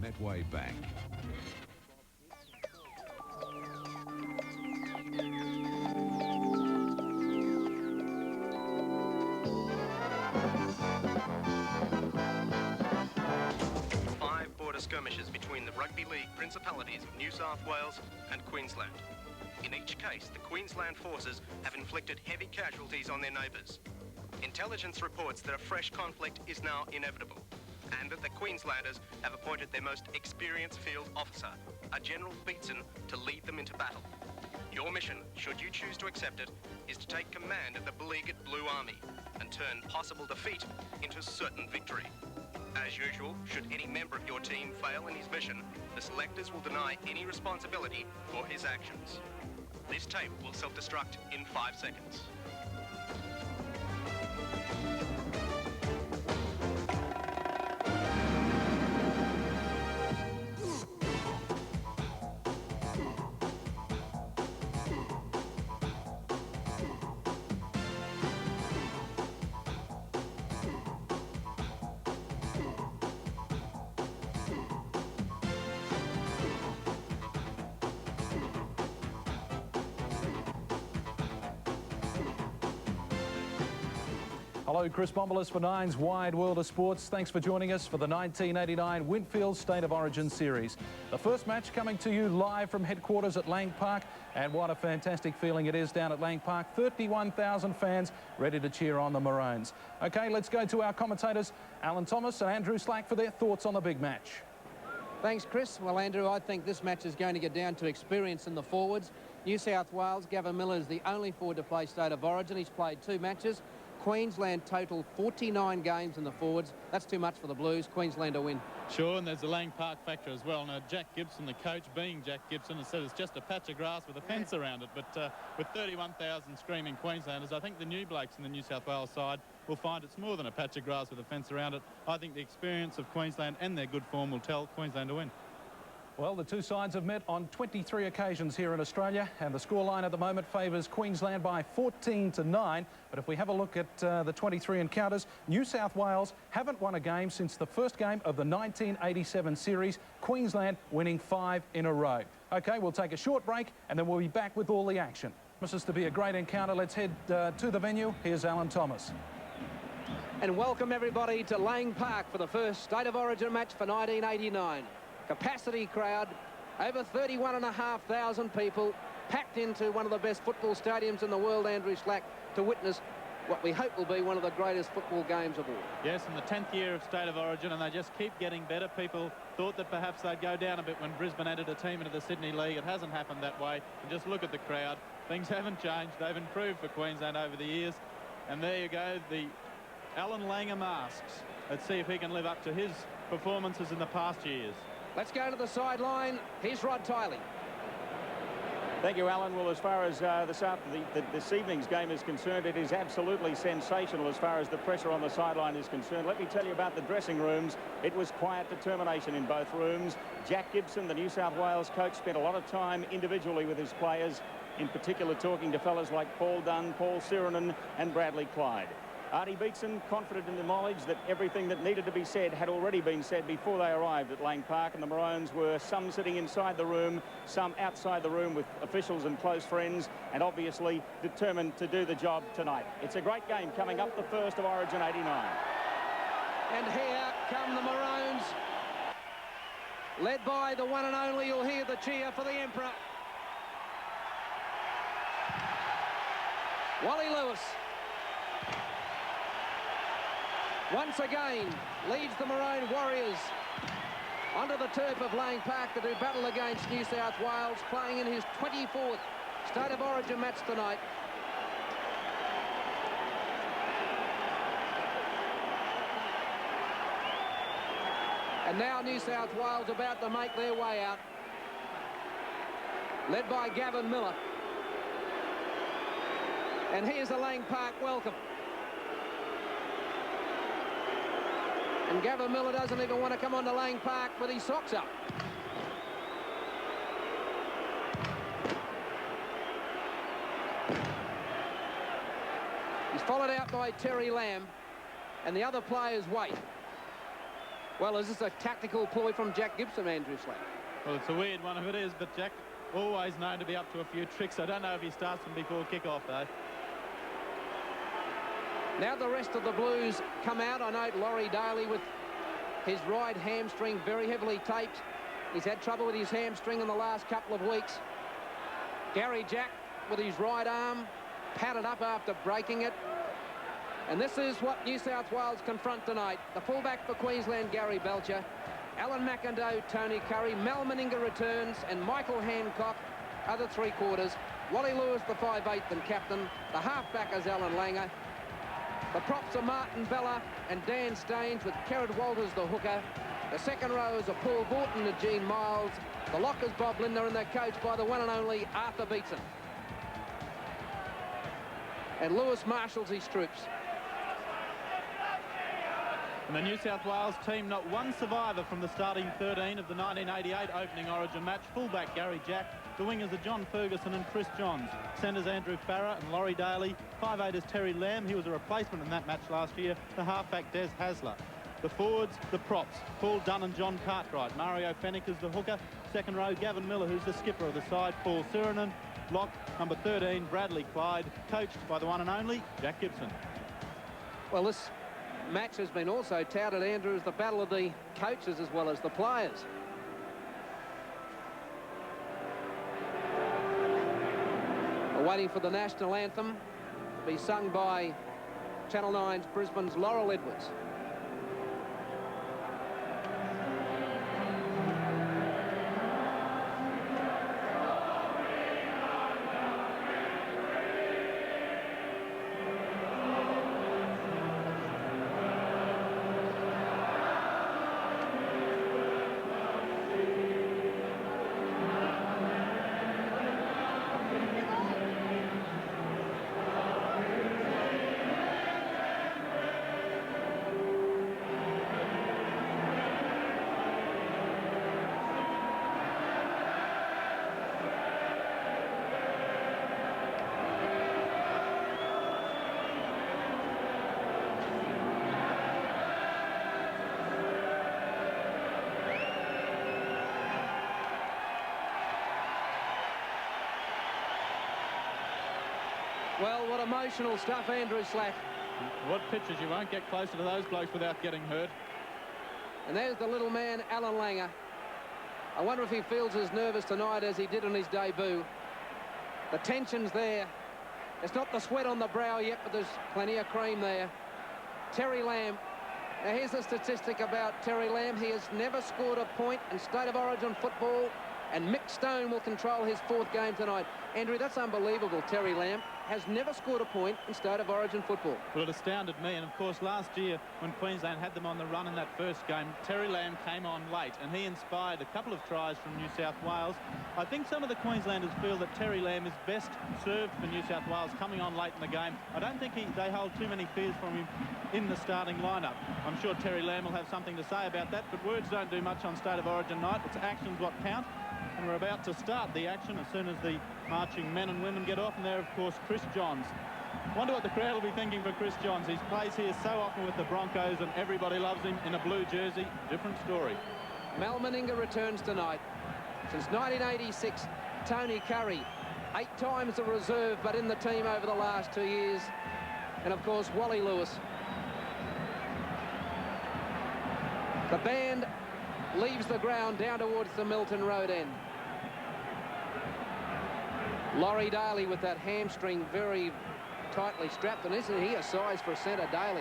Metway Bank. Skirmishes between the Rugby League Principalities of New South Wales and Queensland. In each case, the Queensland forces have inflicted heavy casualties on their neighbours. Intelligence reports that a fresh conflict is now inevitable, and that the Queenslanders have appointed their most experienced field officer, a General Beatson, to lead them into battle. Your mission, should you choose to accept it, is to take command of the beleaguered Blue Army and turn possible defeat into certain victory. As usual, should any member of your team fail in his mission, the selectors will deny any responsibility for his actions. This tape will self-destruct in 5 seconds. Hello, Chris Bombolas for Nine's Wide World of Sports. Thanks for joining us for the 1989 Winfield State of Origin Series. The first match coming to you live from headquarters at Lang Park, and what a fantastic feeling it is down at Lang Park. 31,000 fans ready to cheer on the Maroons. OK, let's go to our commentators, Alan Thomas and Andrew Slack, for their thoughts on the big match. Thanks, Chris. Well, Andrew, I think this match is going to get down to experience in the forwards. New South Wales, Gavin Miller is the only forward to play State of Origin. He's played 2 matches. Queensland total 49 games in the forwards. That's too much for the Blues. Queensland to win. Sure, and there's the Lang Park factor as well. Now, Jack Gibson, the coach, being Jack Gibson, has said it's just a patch of grass with a fence around it. But with 31,000 screaming Queenslanders, I think the new blokes in the New South Wales side will find it's more than a patch of grass with a fence around it. I think the experience of Queensland and their good form will tell Queensland to win. Well, the two sides have met on 23 occasions here in Australia, and the scoreline at the moment favours Queensland by 14-9. But if we have a look at the 23 encounters, New South Wales haven't won a game since the first game of the 1987 series, Queensland winning 5 in a row. OK, we'll take a short break, and then we'll be back with all the action. Promises to be a great encounter. Let's head to the venue. Here's Alan Thomas. And welcome everybody to Lang Park for the first State of Origin match for 1989. Capacity crowd, over 31,500 people packed into one of the best football stadiums in the world, Andrew Slack, to witness what we hope will be one of the greatest football games of all. Yes, in the 10th year of State of Origin, and they just keep getting better. People thought that perhaps they'd go down a bit when Brisbane added a team into the Sydney League. It hasn't happened that way. And just look at the crowd. Things haven't changed. They've improved for Queensland over the years. And there you go, the Alan Langer masks. Let's see if he can live up to his performances in the past years. Let's go to the sideline. Here's Rod Tiley. Thank you, Alan. Well, as far as this evening's game is concerned, it is absolutely sensational as far as the pressure on the sideline is concerned. Let me tell you about the dressing rooms. It was quiet determination in both rooms. Jack Gibson, the New South Wales coach, spent a lot of time individually with his players, in particular talking to fellas like Paul Dunn, Paul Sirenen and Bradley Clyde. Artie Beatson, confident in the knowledge that everything that needed to be said had already been said before they arrived at Lang Park, and the Maroons were some sitting inside the room, some outside the room with officials and close friends, and obviously determined to do the job tonight. It's a great game coming up, the first of Origin 89. And here come the Maroons, led by the one and only. You'll hear the cheer for the Emperor, Wally Lewis. Once again leads the Maroon Warriors onto the turf of Lang Park to do battle against New South Wales, playing in his 24th State of Origin match tonight. And now New South Wales about to make their way out, led by Gavin Miller. And here's a Lang Park welcome. And Gavin Miller doesn't even want to come on to Lang Park with his socks up. He's followed out by Terry Lamb, and the other players wait. Well, is this a tactical ploy from Jack Gibson, Andrew Slack? Well, it's a weird one if it is, but Jack always known to be up to a few tricks. I don't know if he starts them before kick-off, though. Now the rest of the Blues come out. I note Laurie Daly with his right hamstring very heavily taped. He's had trouble with his hamstring in the last couple of weeks. Gary Jack with his right arm padded up after breaking it. And this is what New South Wales confront tonight. The fullback for Queensland, Gary Belcher. Alan McIndoe, Tony Curry. Mal Meninga returns, and Michael Hancock, other three-quarters. Wally Lewis, the 5'8" and captain. The halfback is Alan Langer. The props are Martin Bella and Dan Staines, with Kerrod Walters, the hooker. The second rows are Paul Borton and Gene Miles. The lockers, Bob Linder, and they're coached by the one and only Arthur Beetson. And Lewis marshals his troops. And the New South Wales team, not one survivor from the starting 13 of the 1988 opening Origin match. Fullback Gary Jack. The wingers are John Ferguson and Chris Johns. Centres Andrew Farrer and Laurie Daly. 5'8" is Terry Lamb. He was a replacement in that match last year. The halfback Des Hasler. The forwards, the props, Paul Dunn and John Cartwright. Mario Fennick is the hooker. Second row, Gavin Miller, who's the skipper of the side. Paul Sirenen. Lock, number 13, Bradley Clyde. Coached by the one and only Jack Gibson. Well, this match has been also touted, Andrew, as the battle of the coaches as well as the players. We're waiting for the national anthem to be sung by Channel 9's Brisbane's Laurel Edwards. Well, what emotional stuff, Andrew Slack. What pitches? You won't get closer to those blokes without getting hurt. And there's the little man, Alan Langer. I wonder if he feels as nervous tonight as he did on his debut. The tension's there. It's not the sweat on the brow yet, but there's plenty of cream there. Terry Lamb. Now, here's the statistic about Terry Lamb. He has never scored a point in State of Origin football, and Mick Stone will control his fourth game tonight. Andrew, that's unbelievable. Terry Lamb has never scored a point in State of Origin football. Well, it astounded me, and of course last year when Queensland had them on the run in that first game, Terry Lamb came on late and he inspired a couple of tries from New South Wales. I think some of the Queenslanders feel that Terry Lamb is best served for New South Wales coming on late in the game. I don't think they hold too many fears from him in the starting lineup. I'm sure Terry Lamb will have something to say about that, but words don't do much on State of Origin night. It's actions what count. And we're about to start the action as soon as the marching men and women get off. And there, of course, Chris Johns. Wonder what the crowd will be thinking for Chris Johns. He plays here so often with the Broncos and everybody loves him in a blue jersey. Different story. Mal Meninga returns tonight. Since 1986, Tony Curry, 8 times a reserve, but in the team over the last 2 years. And, of course, Wally Lewis. The band leaves the ground down towards the Milton Road end. Laurie Daly with that hamstring very tightly strapped, and isn't he a size for centre, Daly?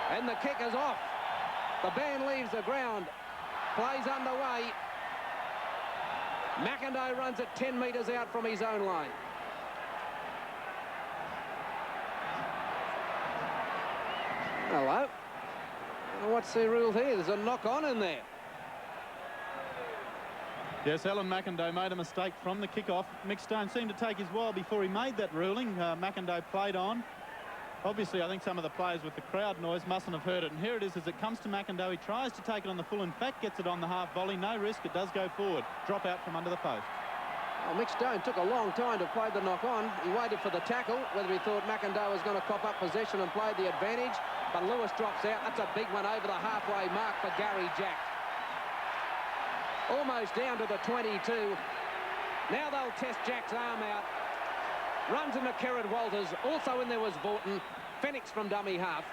And the kick is off. The band leaves the ground. Plays underway. McIndoe runs it 10 metres out from his own line. Hello. What's the rule here? There's a knock-on in there. Yes, Alan McIndoe made a mistake from the kick-off. Mick Stone seemed to take his while before he made that ruling. McIndoe played on. Obviously, I think some of the players with the crowd noise mustn't have heard it. And here it is as it comes to McIndoe. He tries to take it on the full. In fact, gets it on the half volley. No risk. It does go forward. Drop out from under the post. Well, Mick Stone took a long time to play the knock-on. He waited for the tackle, whether he thought McIndoe was going to cop up possession and play the advantage. but Lewis drops out. That's a big one over the halfway mark for Gary Jack. Almost down to the 22. Now they'll test Jack's arm out. Runs into Kerrod Walters. Also in there was Vaughton. Phoenix from dummy half.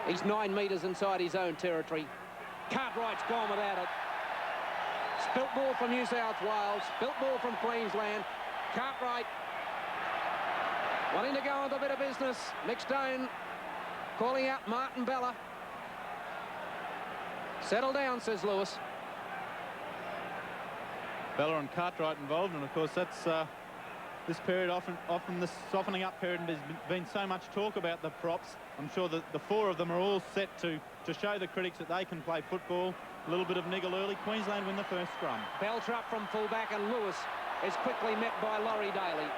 He's 9 metres inside his own territory. Cartwright's gone without it. Spilt ball from New South Wales. Spilt ball from Queensland. Cartwright wanting to go on with a bit of business. Mick Stone calling out Martin Bella. Settle down, says Lewis. Bella and Cartwright involved, and of course that's this period, often this softening up period. There's been so much talk about the props. I'm sure that the 4 of them are all set to show the critics that they can play football. A little bit of niggle early. Queensland win the first scrum. Belcher up from fullback, and Lewis is quickly met by Laurie Daly.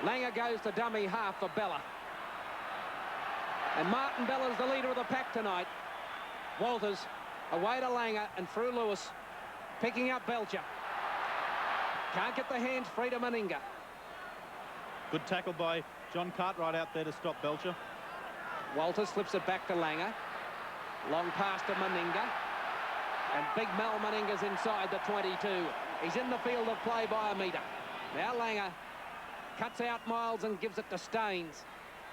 Langer goes to dummy half for Bella. And Martin Bella's the leader of the pack tonight. Walters away to Langer and through Lewis, picking up Belcher. Can't get the hands free to Meninga. Good tackle by John Cartwright out there to stop Belcher. Walters slips it back to Langer. Long pass to Meninga. And big Mel Meninga's inside the 22. He's in the field of play by a metre. Now Langer cuts out Miles and gives it to Staines.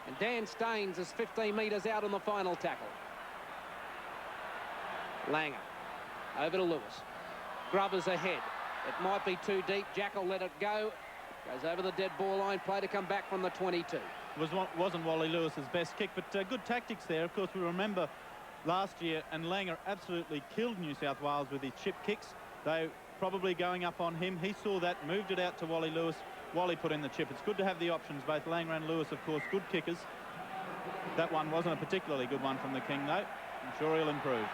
And Dan Staines is 15 metres out on the final tackle. Langer over to Lewis. Grubbers ahead. It might be too deep. Jack will let it go. Goes over the dead ball line. Play to come back from the 22. Wasn't Wally Lewis's best kick, but good tactics there. Of course, we remember last year, and Langer absolutely killed New South Wales with his chip kicks. They probably going up on him. He saw that, moved it out to Wally Lewis. Wally put in the chip. It's good to have the options. Both Langer and Lewis, of course, good kickers. That one wasn't a particularly good one from the King, though. I'm sure he'll improve.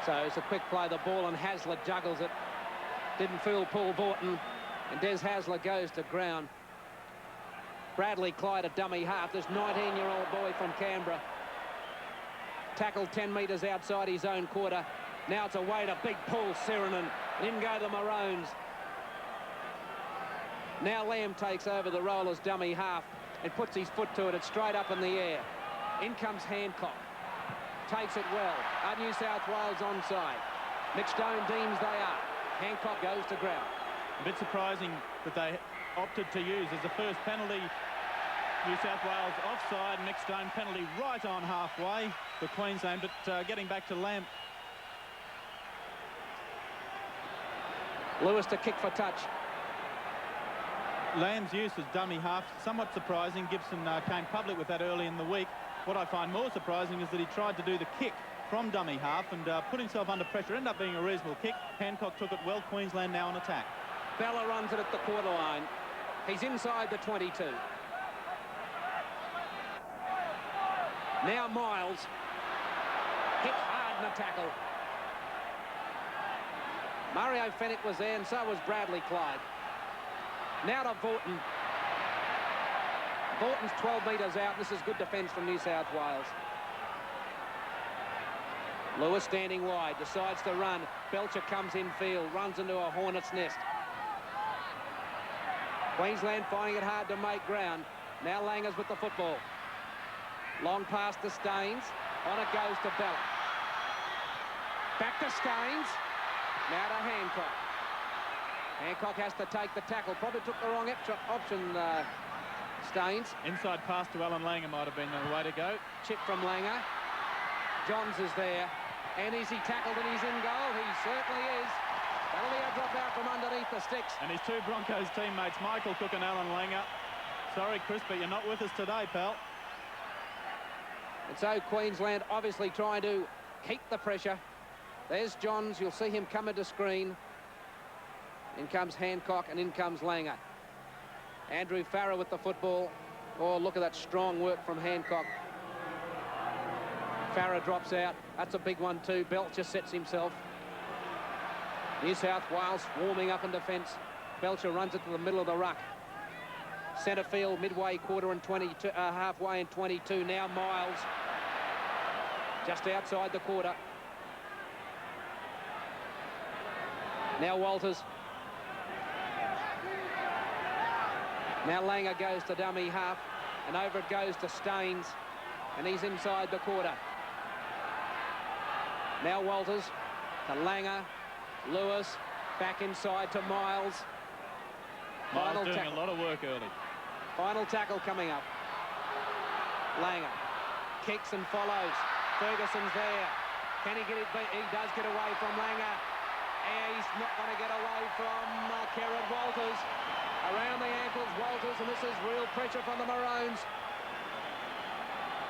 So it's a quick play, the ball, and Hasler juggles it. Didn't fool Paul Vaughton, and Des Hasler goes to ground. Bradley Clyde a dummy half. This 19-year-old boy from Canberra. Tackled 10 metres outside his own quarter. Now it's away to big Paul Sirenen. And in go the Maroons. Now Lamb takes over the role as dummy half and puts his foot to it. It's straight up in the air. In comes Hancock. Takes it well. Are New South Wales onside? Mick Stone deems they are. Hancock goes to ground. A bit surprising that they opted to use as the first penalty. New South Wales offside. Mick Stone penalty right on halfway for Queensland, but getting back to Lamb. Lewis to kick for touch. Lamb's use as dummy half, somewhat surprising. Gibson came public with that early in the week. What I find more surprising is that he tried to do the kick from dummy half and put himself under pressure. Ended up being a reasonable kick. Hancock took it well. Queensland now on attack. Bella runs it at the quarter line. He's inside the 22. Now Miles. Hit hard in the tackle. Mario Fennick was there, and so was Bradley Clyde. Now to Vaughton. Vaughton's 12 metres out. This is good defence from New South Wales. Lewis standing wide, decides to run. Belcher comes in field, runs into a hornet's nest. Queensland finding it hard to make ground. Now Langer's with the football. Long pass to Staines. On it goes to Bella. Back to Staines. Now to Hancock. Hancock has to take the tackle. Probably took the wrong option, Staines. Inside pass to Alan Langer might have been the way to go. Chip from Langer. Johns is there. And is he tackled and he's in goal? He certainly is. That'll be a drop out from underneath the sticks. And his 2 Broncos teammates, Michael Cook and Alan Langer. Sorry, Chris, but you're not with us today, pal. And so Queensland obviously trying to keep the pressure. There's Johns. You'll see him come into screen. In comes Hancock and in comes Langer. Andrew Farrer with the football. Oh, look at that strong work from Hancock. Farrer drops out. That's a big one too. Belcher sets himself. New South Wales warming up in defence. Belcher runs it to the middle of the ruck. Centre field, midway quarter and 22, halfway and 22. Now Miles. Just outside the quarter. Now Walters. Now Langer goes to dummy half. and over it goes to Staines, and he's inside the quarter. Now Walters to Langer, Lewis, back inside to Miles. Miles doing a lot of work early. Final tackle coming up. Langer kicks and follows. Ferguson's there. Can he get it? He does get away from Langer. And he's not going to get away from Kerrod Walters. Around the ankles, Walters, and this is real pressure from the Maroons.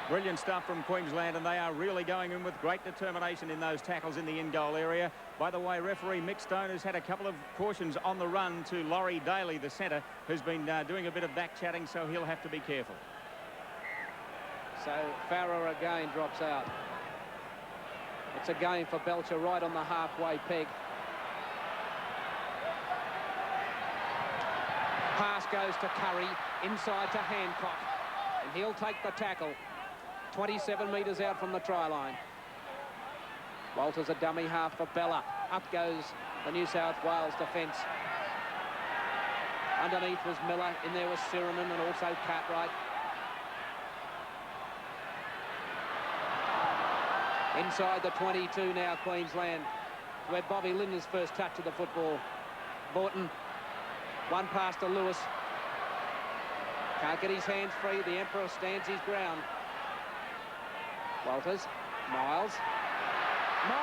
Brilliant stuff from Queensland, and they are really going in with great determination in those tackles in the in-goal area. By the way, referee Mick Stone has had a couple of cautions on the run to Laurie Daly, the centre, who's been doing a bit of back-chatting, so he'll have to be careful. So Farrer again drops out. It's a gain for Belcher right on the halfway peg. Pass goes to Curry, inside to Hancock, and he'll take the tackle. 27 metres out from the try line. Walters a dummy half for Bella. Up goes the New South Wales defence. Underneath was Miller. In there was Sirinen and also Cartwright. Inside the 22 now, Queensland, where Bobby Linder's first touch of the football. Borton, one pass to Lewis. Can't get his hands free. The Emperor stands his ground. Walters, Miles. 5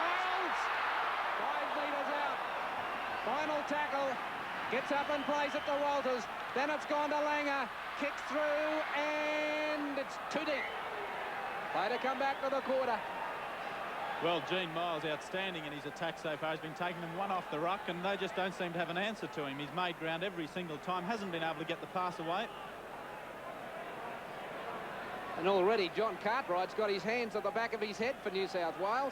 metres out. Final tackle. Gets up and plays it to Walters. Then it's gone to Langer. Kicks through and it's too deep. Play to come back to the quarter. Well, Gene Miles outstanding in his attack so far. He's been taking them one off the ruck, and they just don't seem to have an answer to him. He's made ground every single time. Hasn't been able to get the pass away. And already John Cartwright's got his hands at the back of his head for New South Wales.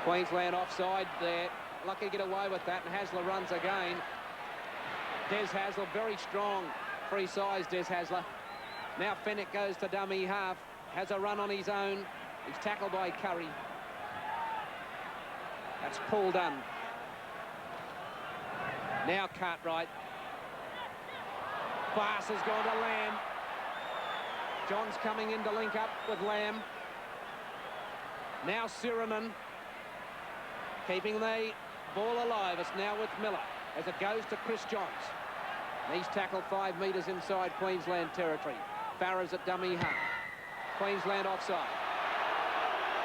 Queensland offside there. Lucky to get away with that, and Hasler runs again. Des Hasler very strong. Free size, Des Hasler. Now Fennick goes to dummy half. Has a run on his own. He's tackled by Curry. That's Paul Dunn. Now Cartwright. Pass has gone to Lamb. John's coming in to link up with Lamb. Now Sirinen. Keeping the ball alive. It's now with Miller as it goes to Chris Johns. He's tackled 5 metres inside Queensland territory. Farrer's at dummy half. Queensland offside.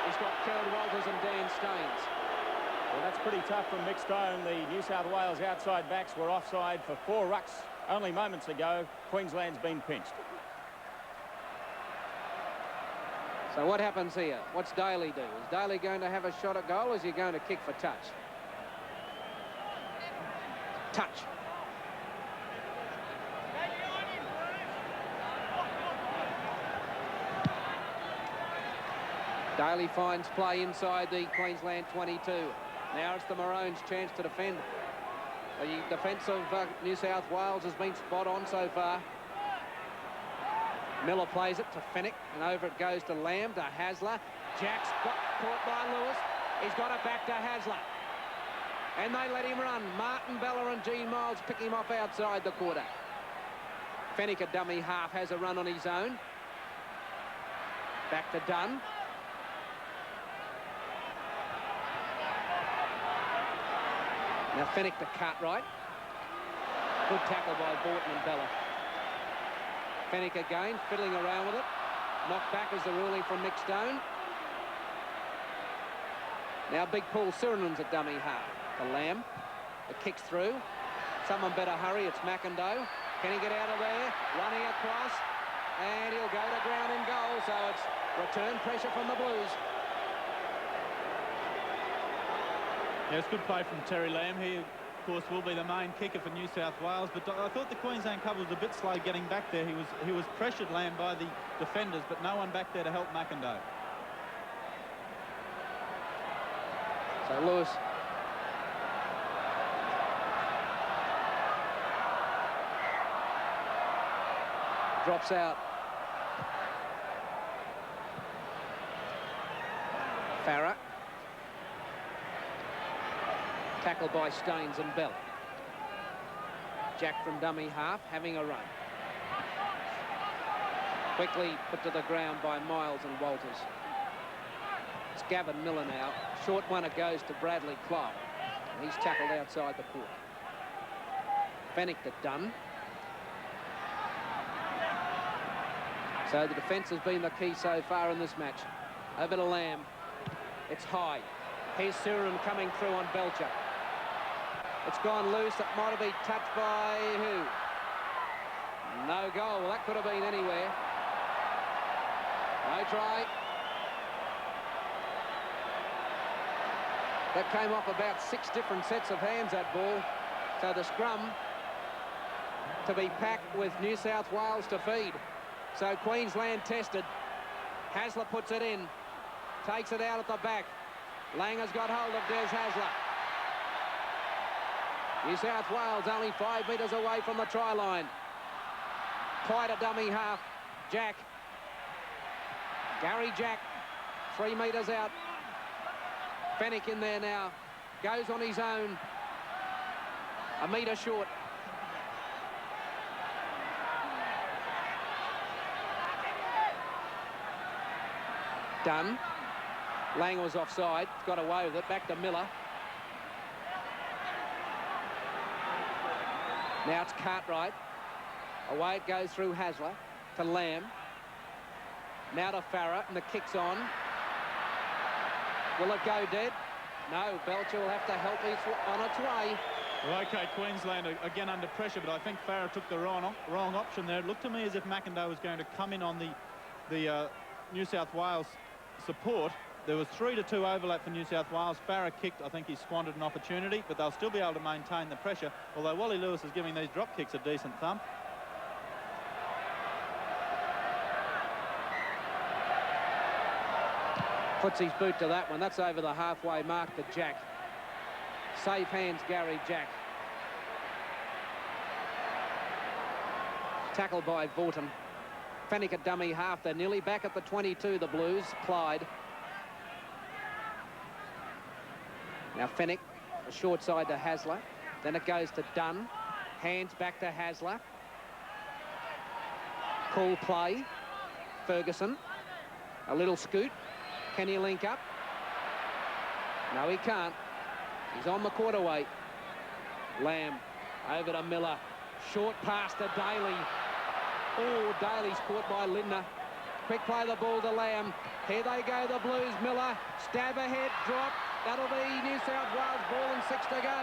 He's got Kerrod Walters and Dan Staines. Well, that's pretty tough from Mick Stone. The New South Wales outside backs were offside for 4 rucks only moments ago. Queensland's been pinched. So what happens here? What's Daly do? Is Daly going to have a shot at goal, or is he going to kick for touch? Touch. Daly finds play inside the Queensland 22. Now it's the Maroons' chance to defend. The defence of New South Wales has been spot on so far. Miller plays it to Fennick, and over it goes to Lamb, to Hasler. Jack's got caught by Lewis. He's got it back to Hasler. And they let him run. Martin Bella and Gene Miles pick him off outside the quarter. Fennick, a dummy half, has a run on his own. Back to Dunn. Now Fennick to Cartwright. Good tackle by Borton and Bella. Fennick again, fiddling around with it. Knocked back is the ruling from Mick Stone. Now big Paul Sirenen's a dummy half. To Lamb. The kick's through. Someone better hurry. It's McIndoe. Can he get out of there? Running across. And he'll go to ground in goal. So it's return pressure from the Blues. Yeah, it's good play from Terry Lamb. He, of course, will be the main kicker for New South Wales. But I thought the Queensland cover was a bit slow getting back there. He was pressured, Lamb, by the defenders, but no one back there to help McIndoe. So Lewis. Drops out. Farrer. Tackled by Staines and Bell. Jack from dummy half, having a run. Quickly put to the ground by Miles and Walters. It's Gavin Miller now. Short one, it goes to Bradley Clark. And he's tackled outside the court. Fennick to Dunn. So the defence has been the key so far in this match. Over to Lamb. It's high. Here's Surin coming through on Belcher. It's gone loose. It might have been touched by who? No goal. Well, that could have been anywhere. No try. That came off about 6 different sets of hands, that ball. So the scrum to be packed with New South Wales to feed. So Queensland tested. Hasler puts it in. Takes it out at the back. Langer's got hold of Des Hasler. New South Wales only 5 metres away from the try line. Quite a dummy half. Jack. Gary Jack. 3 metres out. Fennick in there now. Goes on his own. A metre short. Done. Langer was offside. Got away with it. Back to Miller. Now it's Cartwright. Away it goes through Hasler to Lamb. Now to Farah, and the kick's on. Will it go dead? No, Belcher will have to help it on its way. Well, OK, Queensland again under pressure, but I think Farah took the wrong option there. It looked to me as if McIndoe was going to come in on the New South Wales support. There was 3-2 overlap for New South Wales. Farah kicked. I think he squandered an opportunity, but they'll still be able to maintain the pressure, although Wally Lewis is giving these drop kicks a decent thump. Puts his boot to that one. That's over the halfway mark to Jack. Safe hands, Gary Jack. Tackled by Vaughton. Fennick a dummy half. They're nearly back at the 22, the Blues. Clyde. Now Fennick, a short side to Hasler. Then it goes to Dunn. Hands back to Hasler. Cool play. Ferguson. A little scoot. Can he link up? No, he can't. He's on the quarterweight. Lamb over to Miller. Short pass to Daly. Oh, Daly's caught by Lindner. Quick play the ball to Lamb. Here they go, the Blues. Miller, stab ahead, drop. That'll be New South Wales ball and 6 to go.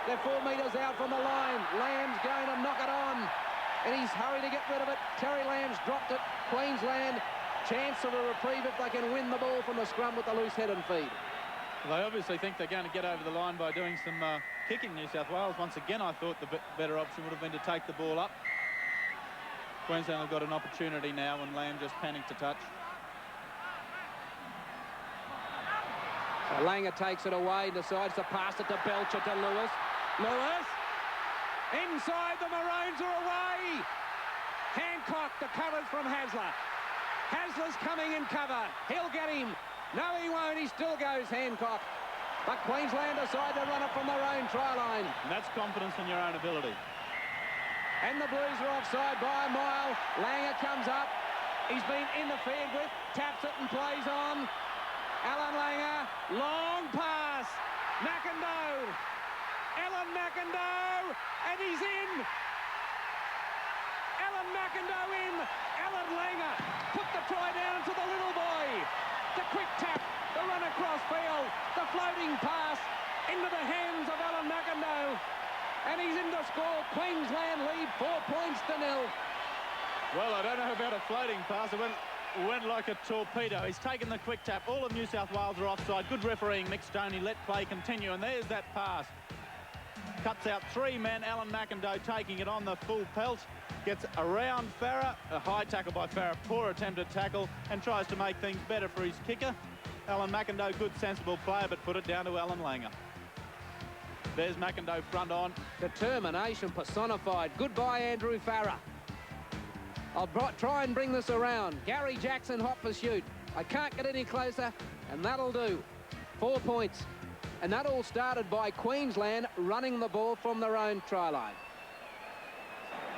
They're 4 metres out from the line. Lamb's going to knock it on. And he's hurried to get rid of it. Terry Lamb's dropped it. Queensland, chance of a reprieve if they can win the ball from the scrum with the loose head and feed. Well, they obviously think they're going to get over the line by doing some kicking. New South Wales, once again, I thought the better option would have been to take the ball up. Queensland have got an opportunity now when Lamb just panicked to touch. So Langer takes it away, decides to pass it to Belcher to Lewis. Lewis! Inside, the Maroons are away! Hancock, the covers from Hasler. Hasler's coming in cover. He'll get him. No, he won't. He still goes, Hancock. But Queensland decide to run it from their own try line. And that's confidence in your own ability. And the Blues are offside by a mile. Langer comes up. He's been interfered with. Taps it and plays on. Alan Langer. Long pass. McIndoe. Alan McIndoe. And he's in. Alan McIndoe in. Alan Langer put the try down to the little boy. The quick tap. The run across field. The floating pass into the hands of Alan McIndoe. And he's in to score. Queensland lead 4 points to 0. Well, I don't know about a floating pass. It went like a torpedo. He's taken the quick tap. All of New South Wales are offside. Good refereeing, Mick Stoney. Let play continue. And there's that pass. Cuts out 3 men. Alan McIndoe taking it on the full pelt. Gets around Farah. A high tackle by Farah. Poor attempted tackle. And tries to make things better for his kicker. Alan McIndoe, good, sensible player, but put it down to Alan Langer. There's McIndoe front on. Determination personified. Goodbye, Andrew Farah. I'll try and bring this around. Gary Jackson, hot pursuit. I can't get any closer, and that'll do. 4 points. And that all started by Queensland running the ball from their own try line.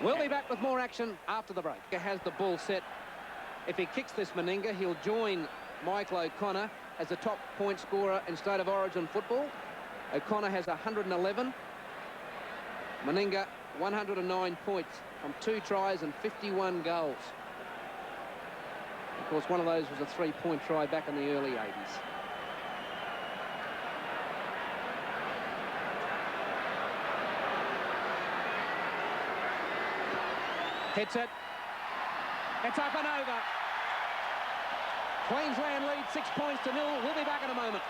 We'll be back with more action after the break. It has the ball set If he kicks this Meninga, he'll join Michael O'Connor as the top point scorer in State of Origin football. O'Connor has 111. Meninga 109 points from 2 tries and 51 goals. Of course, one of those was a 3-point try back in the early 80s. Hits it. It's up and over. Queensland lead 6 points to 0. We'll be back in a moment.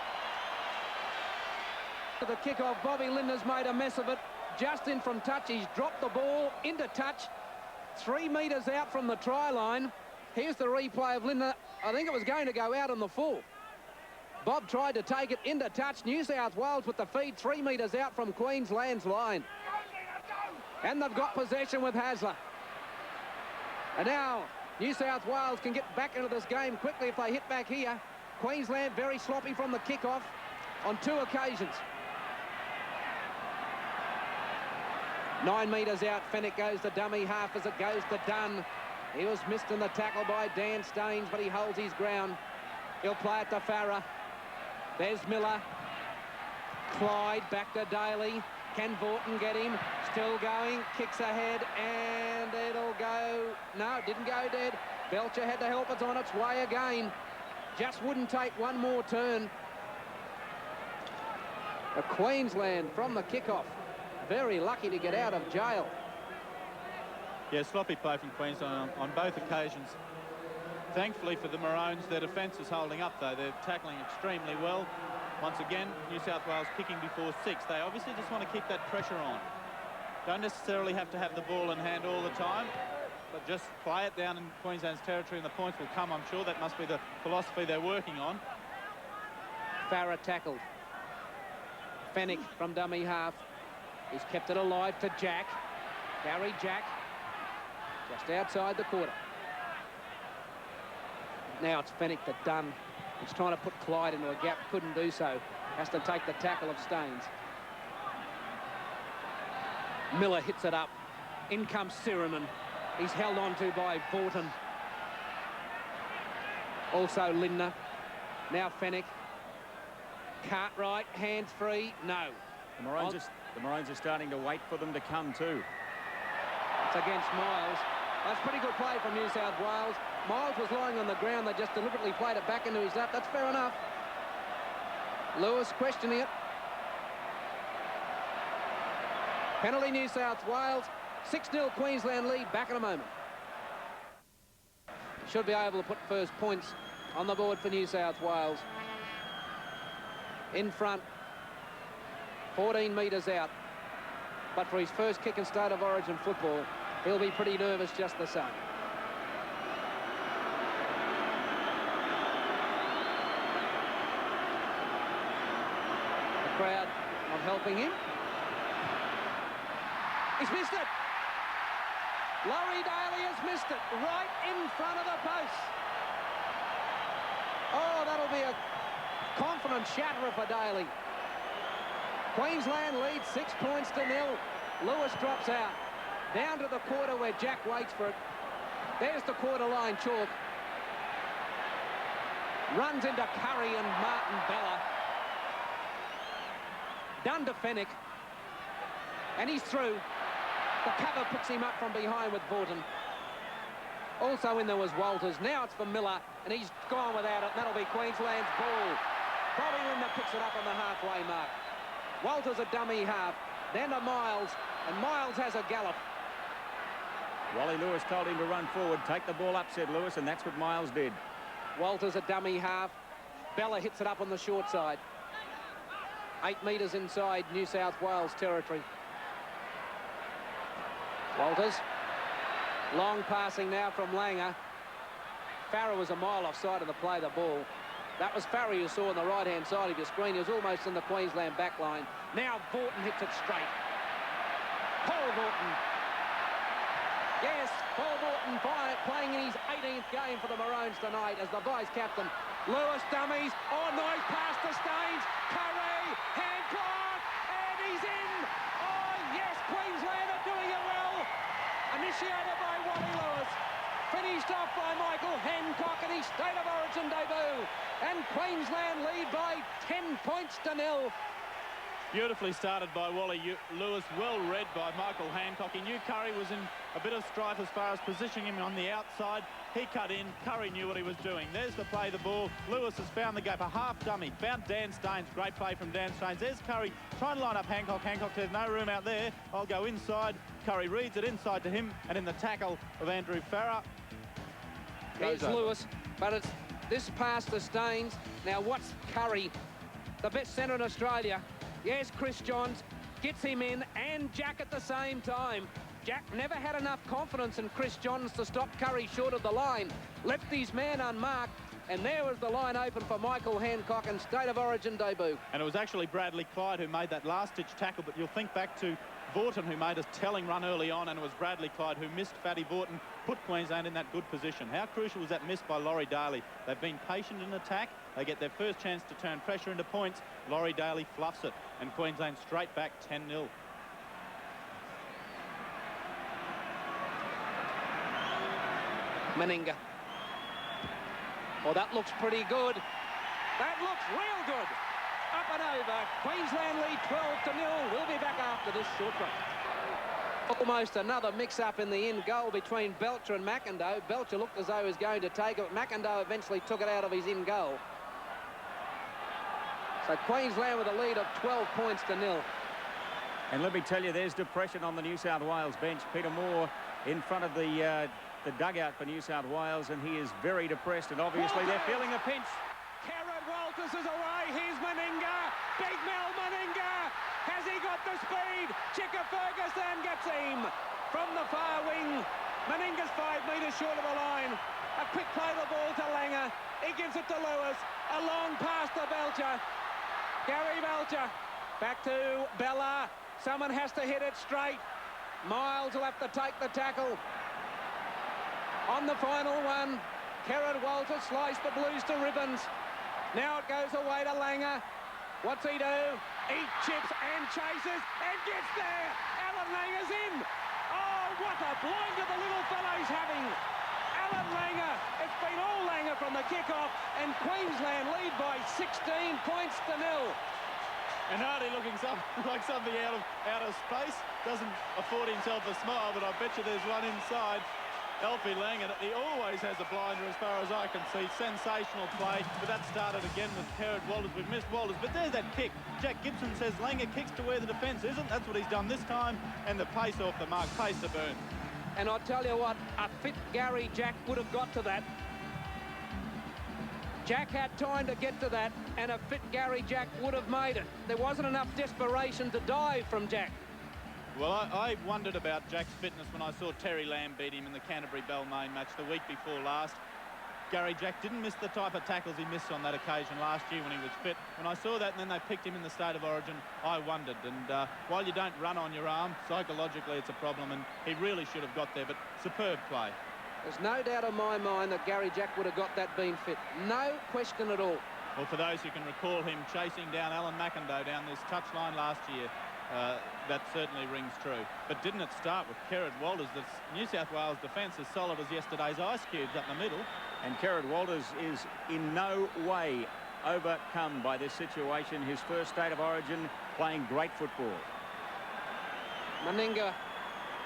To the kick-off, Bobby Lindner's made a mess of it. Just in from touch, he's dropped the ball into touch. 3 metres out from the try line. Here's the replay of Lindner. I think it was going to go out on the full. Bob tried to take it into touch. New South Wales with the feed 3 metres out from Queensland's line. And they've got possession with Hasler. And now New South Wales can get back into this game quickly if they hit back here. Queensland very sloppy from the kick-off on 2 occasions. 9 metres out, Fennick goes to dummy half as it goes to Dunn. He was missed in the tackle by Dan Staines, but he holds his ground. He'll play it to Farah. There's Miller. Clyde back to Daly. Can Vaughton get him? Still going, kicks ahead, and it'll go. No, it didn't go dead. Belcher had to help. It's on its way again. Just wouldn't take one more turn. A Queensland from the kickoff. Very lucky to get out of jail. Yeah, sloppy play from Queensland on both occasions. Thankfully for the Maroons, their defence is holding up, though. They're tackling extremely well. Once again, New South Wales kicking before 6. They obviously just want to keep that pressure on. Don't necessarily have to have the ball in hand all the time, but just play it down in Queensland's territory and the points will come, I'm sure. That must be the philosophy they're working on. Farah tackled. Fennick from dummy half. He's kept it alive to Jack. Gary Jack. Just outside the quarter. Now it's Fennick to Dunn. He's trying to put Clyde into a gap. Couldn't do so. Has to take the tackle of Staines. Miller hits it up. In comes Sirinen. He's held on to by Vaughton. Also Lindner. Now Fennick. Cartwright, hands free. No. The Maroons are starting to wait for them to come too. It's against Miles. That's pretty good play from New South Wales. Miles was lying on the ground. They just deliberately played it back into his lap. That's fair enough. Lewis questioning it. Penalty New South Wales. 6-0 Queensland lead. Back in a moment. Should be able to put first points on the board for New South Wales. In front. 14 metres out. But for his first kick in State of Origin football, he'll be pretty nervous just the same. The crowd not helping him. He's missed it. Laurie Daly has missed it right in front of the post. Oh, that'll be a confident shatterer for Daly. Queensland leads 6 points to 0. Lewis drops out. Down to the quarter where Jack waits for it. There's the quarter line chalk. Runs into Curry and Martin Bella. Done to Fennick. And he's through. The cover picks him up from behind with Vaughton. Also in there was Walters. Now it's for Miller, and he's gone without it. That'll be Queensland's ball. Bobby Lindner picks it up on the halfway mark. Walters a dummy half, then to Miles, and Miles has a gallop. Wally Lewis told him to run forward, take the ball up, said Lewis, and that's what Miles did. Walters a dummy half. Bella hits it up on the short side. 8 metres inside New South Wales territory. Walters. Long passing now from Langer. Farah was a mile offside of the play the ball. That was Farah you saw on the right-hand side of your screen. He was almost in the Queensland back line. Now Vaughton hits it straight. Paul Vaughton. Yes, Paul Vaughton playing in his 18th game for the Maroons tonight as the vice-captain. Lewis dummies. Oh, nice pass to Staines. Curry, Hancock, and he's in. Oh, yes, Queensland are doing it well. Initiated by Wally Lewis. Finished off by Michael Hancock in his State of Origin debut. And Queensland lead by 10 points to 0. Beautifully started by Wally Lewis, well read by Michael Hancock. He knew Curry was in a bit of strife as far as positioning him on the outside. He cut in, Curry knew what he was doing. There's the play, the ball. Lewis has found the gap, a half dummy. Found Dan Staines, great play from Dan Staines. There's Curry trying to line up Hancock. Hancock says no room out there. I'll go inside. Curry reads it inside to him, and in the tackle of Andrew Farrer. Here's Lewis, but it's this pass to Staines. Now what's Curry, the best centre in Australia? Yes, Chris Johns gets him in, and Jack at the same time. Jack never had enough confidence in Chris Johns to stop Curry short of the line. Left his man unmarked, and there was the line open for Michael Hancock in State of Origin debut. And it was actually Bradley Clyde who made that last-ditch tackle, but you'll think back to Vaughton, who made a telling run early on, and it was Bradley Clyde who missed Fatty Vaughton, put Queensland in that good position. How crucial was that miss by Laurie Daly? They've been patient in attack. They get their first chance to turn pressure into points. Laurie Daly fluffs it, and Queensland straight back 10-0. Meninga. Well, that looks pretty good. That looks real good. Up and over. Queensland lead 12-0. We'll be back after this short break. Almost another mix-up in the in goal between Belcher and McIndoe. Belcher looked as though he was going to take it, but McIndoe eventually took it out of his in goal. So Queensland with a lead of 12 points to 0. And let me tell you, there's depression on the New South Wales bench. Peter Moore in front of the dugout for New South Wales, and he is very depressed, and obviously they're feeling a pinch. Kerrod Walters is away. Here's Meninga. Big Mel Meninga. Has he got the speed? Chicka Ferguson gets him from the far wing. Meninga's 5 metres short of the line. A quick play the ball to Langer. He gives it to Lewis. A long pass to Belcher. Gary Belcher. Back to Bella. Someone has to hit it straight. Miles will have to take the tackle. On the final one, Kerrod Walters sliced the Blues to ribbons. Now it goes away to Langer. What's he do? He chips and chases and gets there. Alan Langer's in. Oh, what a blind the little fellow's having. Alan Langer. It's been all Langer from the kickoff, and Queensland lead by 16 points to 0. And Hardy looking like something out of space. Doesn't afford himself a smile, but I bet you there's one inside. Alfie Langer, he always has a blinder as far as I can see. Sensational play, but that started again with Kerrod Walters. We've missed Walters, but there's that kick. Jack Gibson says Langer kicks to where the defence isn't. That's what he's done this time, and the pace off the mark, pace to burn. And I'll tell you what, a fit Gary Jack would have got to that. Jack had time to get to that, and a fit Gary Jack would have made it. There wasn't enough desperation to dive from Jack. Well, I wondered about Jack's fitness when I saw Terry Lamb beat him in the Canterbury-Balmain match the week before last. Gary Jack didn't miss the type of tackles he missed on that occasion last year when he was fit. When I saw that and then they picked him in the State of Origin, I wondered. And while you don't run on your arm, psychologically it's a problem, and he really should have got there, but superb play. There's no doubt in my mind that Gary Jack would have got that being fit. No question at all. Well, for those who can recall him chasing down Alan McIndoe down this touchline last year, that certainly rings true. But didn't it start with Kerrod Walters? The New South Wales defence as solid as yesterday's ice cubes up the middle. And Kerrod Walters is in no way overcome by this situation. His first State of Origin, playing great football. Meninga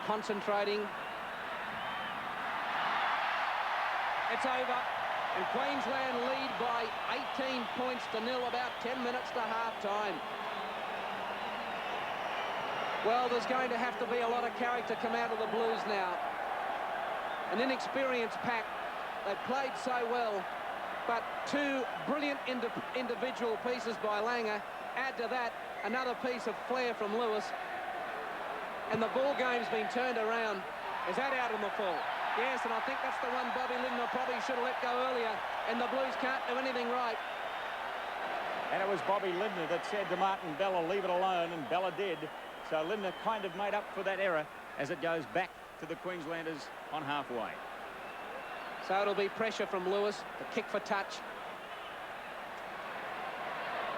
concentrating. It's over. And Queensland lead by 18 points to 0, about 10 minutes to half-time. Well, there's going to have to be a lot of character come out of the Blues now. An inexperienced pack. They've played so well, but two brilliant individual pieces by Langer. Add to that another piece of flair from Lewis. And the ball game's been turned around. Is that out in the full? Yes, and I think that's the one Bobby Lindner probably should have let go earlier, and the Blues can't do anything right. And it was Bobby Lindner that said to Martin Bella, leave it alone, and Bella did. So Lindner kind of made up for that error as it goes back to the Queenslanders on halfway. So it'll be pressure from Lewis, the kick for touch.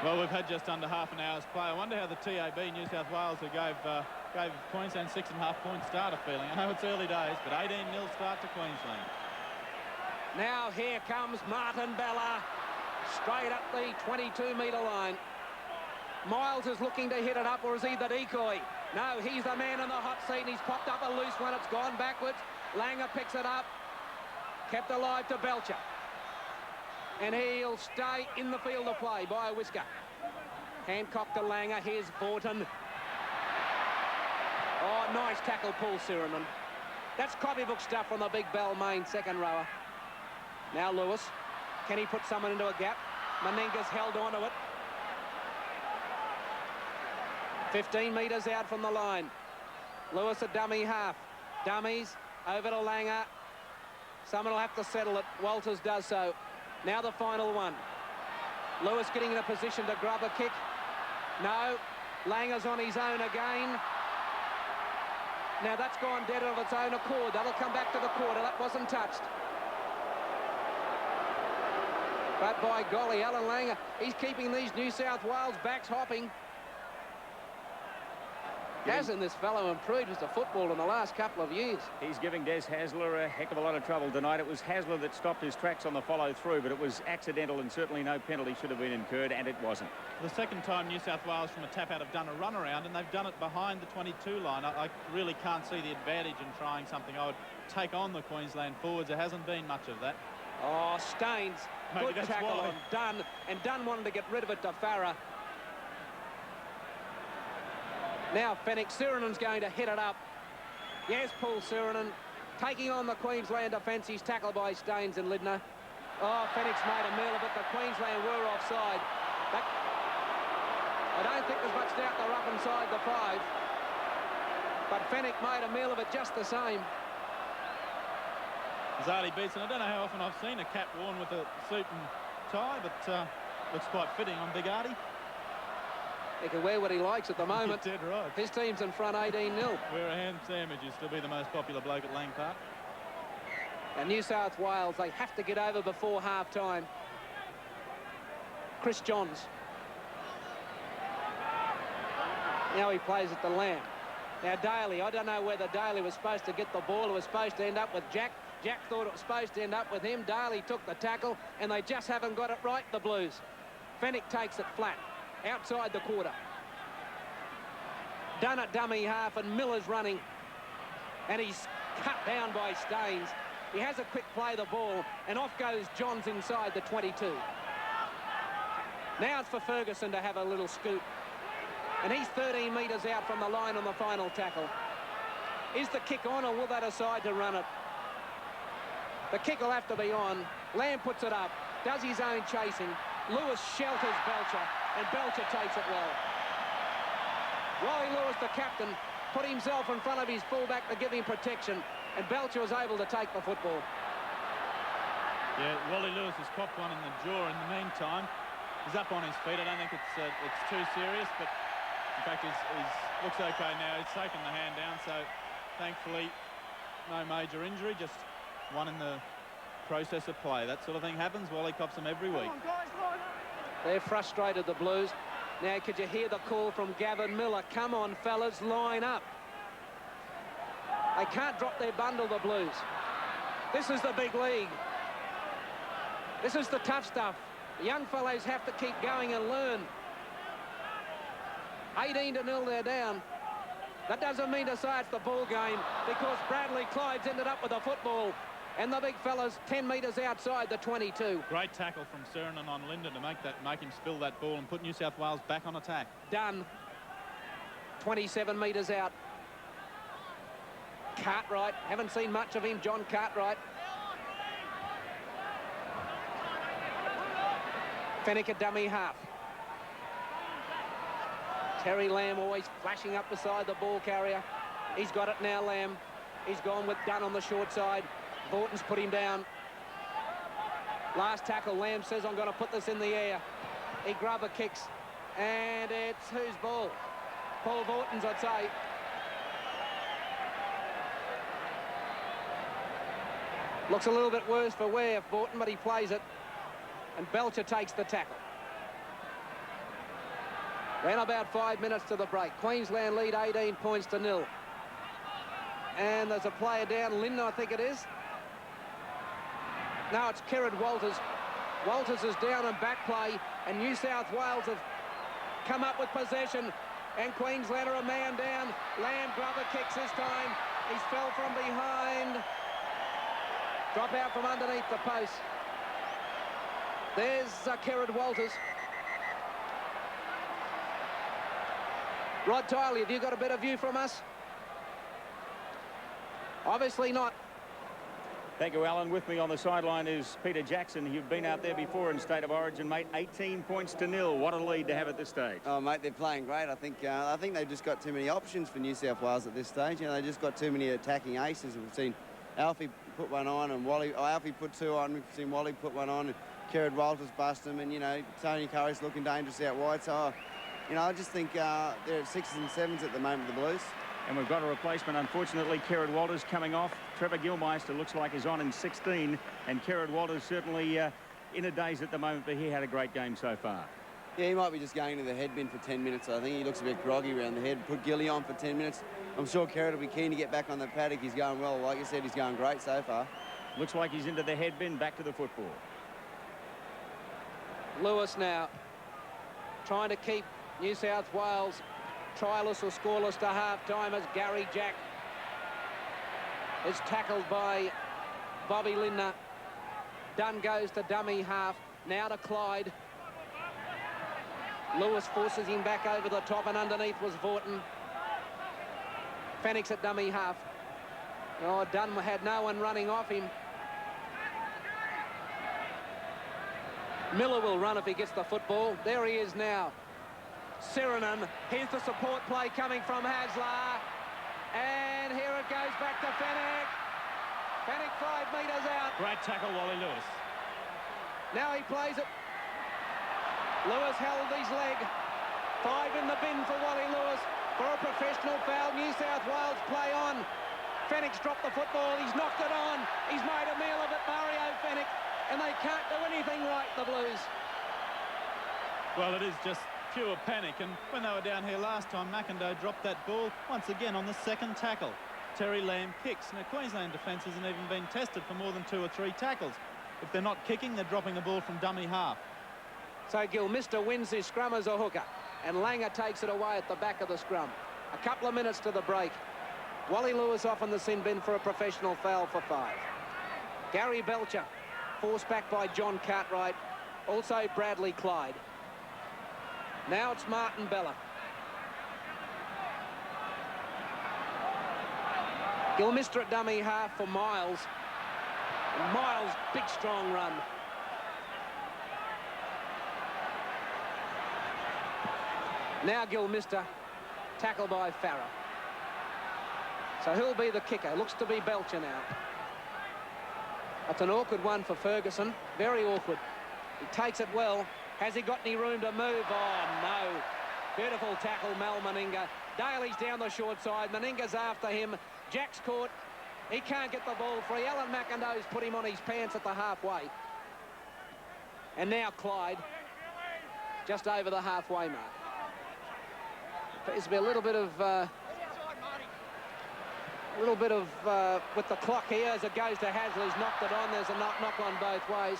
Well, we've had just under half an hour's play. I wonder how the TAB New South Wales, who gave Queensland 6.5 point start, are feeling. I know it's early days, but 18-0 start to Queensland. Now here comes Martin Bella, straight up the 22-metre line. Miles is looking to hit it up, or is he the decoy? No, he's the man in the hot seat, and he's popped up a loose one. It's gone backwards. Langer picks it up, kept alive to Belcher. And he'll stay in the field of play by a whisker. Hancock to Langer. Here's Vaughton. Oh, nice tackle, Paul Sirenen. That's copybook stuff from the big Balmain second rower. Now Lewis. Can he put someone into a gap? Meninga's held on to it. 15 metres out from the line. Lewis a dummy half. Dummies over to Langer. Someone will have to settle it. Walters does so. Now the final one. Lewis getting in a position to grab a kick. No. Langer's on his own again. Now that's gone dead of its own accord. That'll come back to the quarter. That wasn't touched. But by golly, Alan Langer, he's keeping these New South Wales backs hopping. Hasn't this fellow improved as a football in the last couple of years? He's giving Des Hasler a heck of a lot of trouble tonight. It was Hasler that stopped his tracks on the follow-through, but it was accidental and certainly no penalty should have been incurred, and it wasn't. The second time New South Wales from a tap-out have done a run-around, and they've done it behind the 22 line. I really can't see the advantage in trying something. I would take on the Queensland forwards. There hasn't been much of that. Oh, Staines, good tackle on Dunn, and Dunn wanted to get rid of it to Farah. Now Fenwick, Sirenen's going to hit it up. Yes, Paul Sirenen taking on the Queensland defence. He's tackled by Staines and Lindner. Oh, Fenwick's made a meal of it. The Queensland were offside. I don't think there's much doubt they're up inside the 5. But Fenwick made a meal of it just the same. Zali beats, and I don't know how often I've seen a cap worn with a suit and tie, but looks quite fitting on Big Artie. He can wear what he likes at the moment. You're dead right. His team's in front 18-0. Wear a ham sandwich used to be the most popular bloke at Lang Park. And New South Wales, they have to get over before half-time. Chris Johns. Now he plays at the Lamb. Now Daly, I don't know whether Daly was supposed to get the ball or was supposed to end up with Jack. Jack thought it was supposed to end up with him. Daly took the tackle, and they just haven't got it right, the Blues. Fenwick takes it flat, outside the quarter. Done at dummy half, and Miller's running. And he's cut down by Staines. He has a quick play the ball, and off goes Johns inside the 22. Now it's for Ferguson to have a little scoop. And he's 13 metres out from the line on the final tackle. Is the kick on, or will they decide to run it? The kick will have to be on. Lamb puts it up, does his own chasing. Lewis shelters Belcher, and Belcher takes it well. Wally Lewis, the captain, put himself in front of his fullback to give him protection, and Belcher was able to take the football. Yeah, Wally Lewis has copped one in the jaw in the meantime. He's up on his feet. I don't think it's too serious, but in fact, he's looks okay now. He's taken the hand down, so thankfully no major injury, just one in the process of play. That sort of thing happens. Wally cops them every week. They're frustrated, the Blues. Now, could you hear the call from Gavin Miller? Come on, fellas, line up. They can't drop their bundle, the Blues. This is the big league. This is the tough stuff. The young fellows have to keep going and learn. 18-0 they're down. That doesn't mean to say it's the ball game, because Bradley Clyde's ended up with a football, and the big fella's 10 metres outside the 22. Great tackle from Sirenen on Linden to make him spill that ball and put New South Wales back on attack. Done. 27 metres out. Cartwright, haven't seen much of him, John Cartwright. Fenwick a dummy half. Terry Lamb always flashing up beside the ball carrier. He's got it now, Lamb. He's gone with Dunn on the short side. Vaughton's put him down. Last tackle, Lamb says, I'm going to put this in the air. He grubber kicks, and it's whose ball? Paul Vaughton's, I'd say. Looks a little bit worse for wear, Vaughton, but he plays it. And Belcher takes the tackle. Then about 5 minutes to the break. Queensland lead 18 points to 0. And there's a player down, Linden, I think it is. Now it's Kerrod Walters. Walters is down in back play, and New South Wales have come up with possession, and Queensland are a man down. Lamb Glover kicks this time. He's fell from behind. Drop out from underneath the post. There's Kerrod Walters. Rod Tiley, have you got a better view from us? Obviously not. Thank you, Alan. With me on the sideline is Peter Jackson. You've been out there before in State of Origin, mate. 18 points to 0. What a lead to have at this stage. Oh, mate, they're playing great. I think they've just got too many options for New South Wales at this stage. You know, they just got too many attacking aces. We've seen Alfie put one on, and Alfie put two on. We've seen Wally put one on, and Kerrod Walters bust him, and, you know, Tony Curry's looking dangerous out wide. So, you know, I just think they're at 6s and 7s at the moment, the Blues. And we've got a replacement, unfortunately. Kerrod Walters coming off. Trevor Gilmeister looks like he's on in 16. And Kerrod Walters certainly in a daze at the moment, but he had a great game so far. Yeah, he might be just going to the head bin for 10 minutes. I think he looks a bit groggy around the head. Put Gilly on for 10 minutes. I'm sure Kerrod will be keen to get back on the paddock. He's going well. Like you said, he's going great so far. Looks like he's into the head bin, back to the football. Lewis now trying to keep New South Wales trialless or scoreless to half-time as Gary Jack is tackled by Bobby Lindner. Dunn goes to dummy half. Now to Clyde. Lewis forces him back over the top, and underneath was Vaughton. Fenix at dummy half. Oh, Dunn had no one running off him. Miller will run if he gets the football. There he is now. Sirenen. Here's the support play coming from Hasler. And here it goes back to Fenech. Fenech 5 metres out. Great tackle, Wally Lewis. Now he plays it. Lewis held his leg. 5 in the bin for Wally Lewis for a professional foul. New South Wales play on. Fenech's dropped the football. He's knocked it on. He's made a meal of it, Mario Fenech. And they can't do anything right, the Blues. Well, it is just pure panic, and when they were down here last time, McIndoe dropped that ball once again on the second tackle. Terry Lamb kicks. Now, Queensland defence hasn't even been tested for more than 2 or 3 tackles. If they're not kicking, they're dropping the ball from dummy half. So Gilmister wins his scrum as a hooker, and Langer takes it away at the back of the scrum. A couple of minutes to the break. Wally Lewis off in the sin bin for a professional foul for 5. Gary Belcher forced back by John Cartwright. Also Bradley Clyde. Now it's Martin Bella. Gilmister at dummy half for Miles. And Miles, big strong run. Now Gilmister, tackled by Farah. So who'll be the kicker? Looks to be Belcher now. That's an awkward one for Ferguson. Very awkward. He takes it well. Has he got any room to move? Oh, no. Beautiful tackle, Mal Meninga. Daly's down the short side. Meninga's after him. Jack's caught. He can't get the ball free. Alan McIndoe's put him on his pants at the halfway. And now Clyde, just over the halfway mark. Appears to be a little bit of... with the clock here as it goes to Hasler. He's knocked it on. There's a knock on both ways.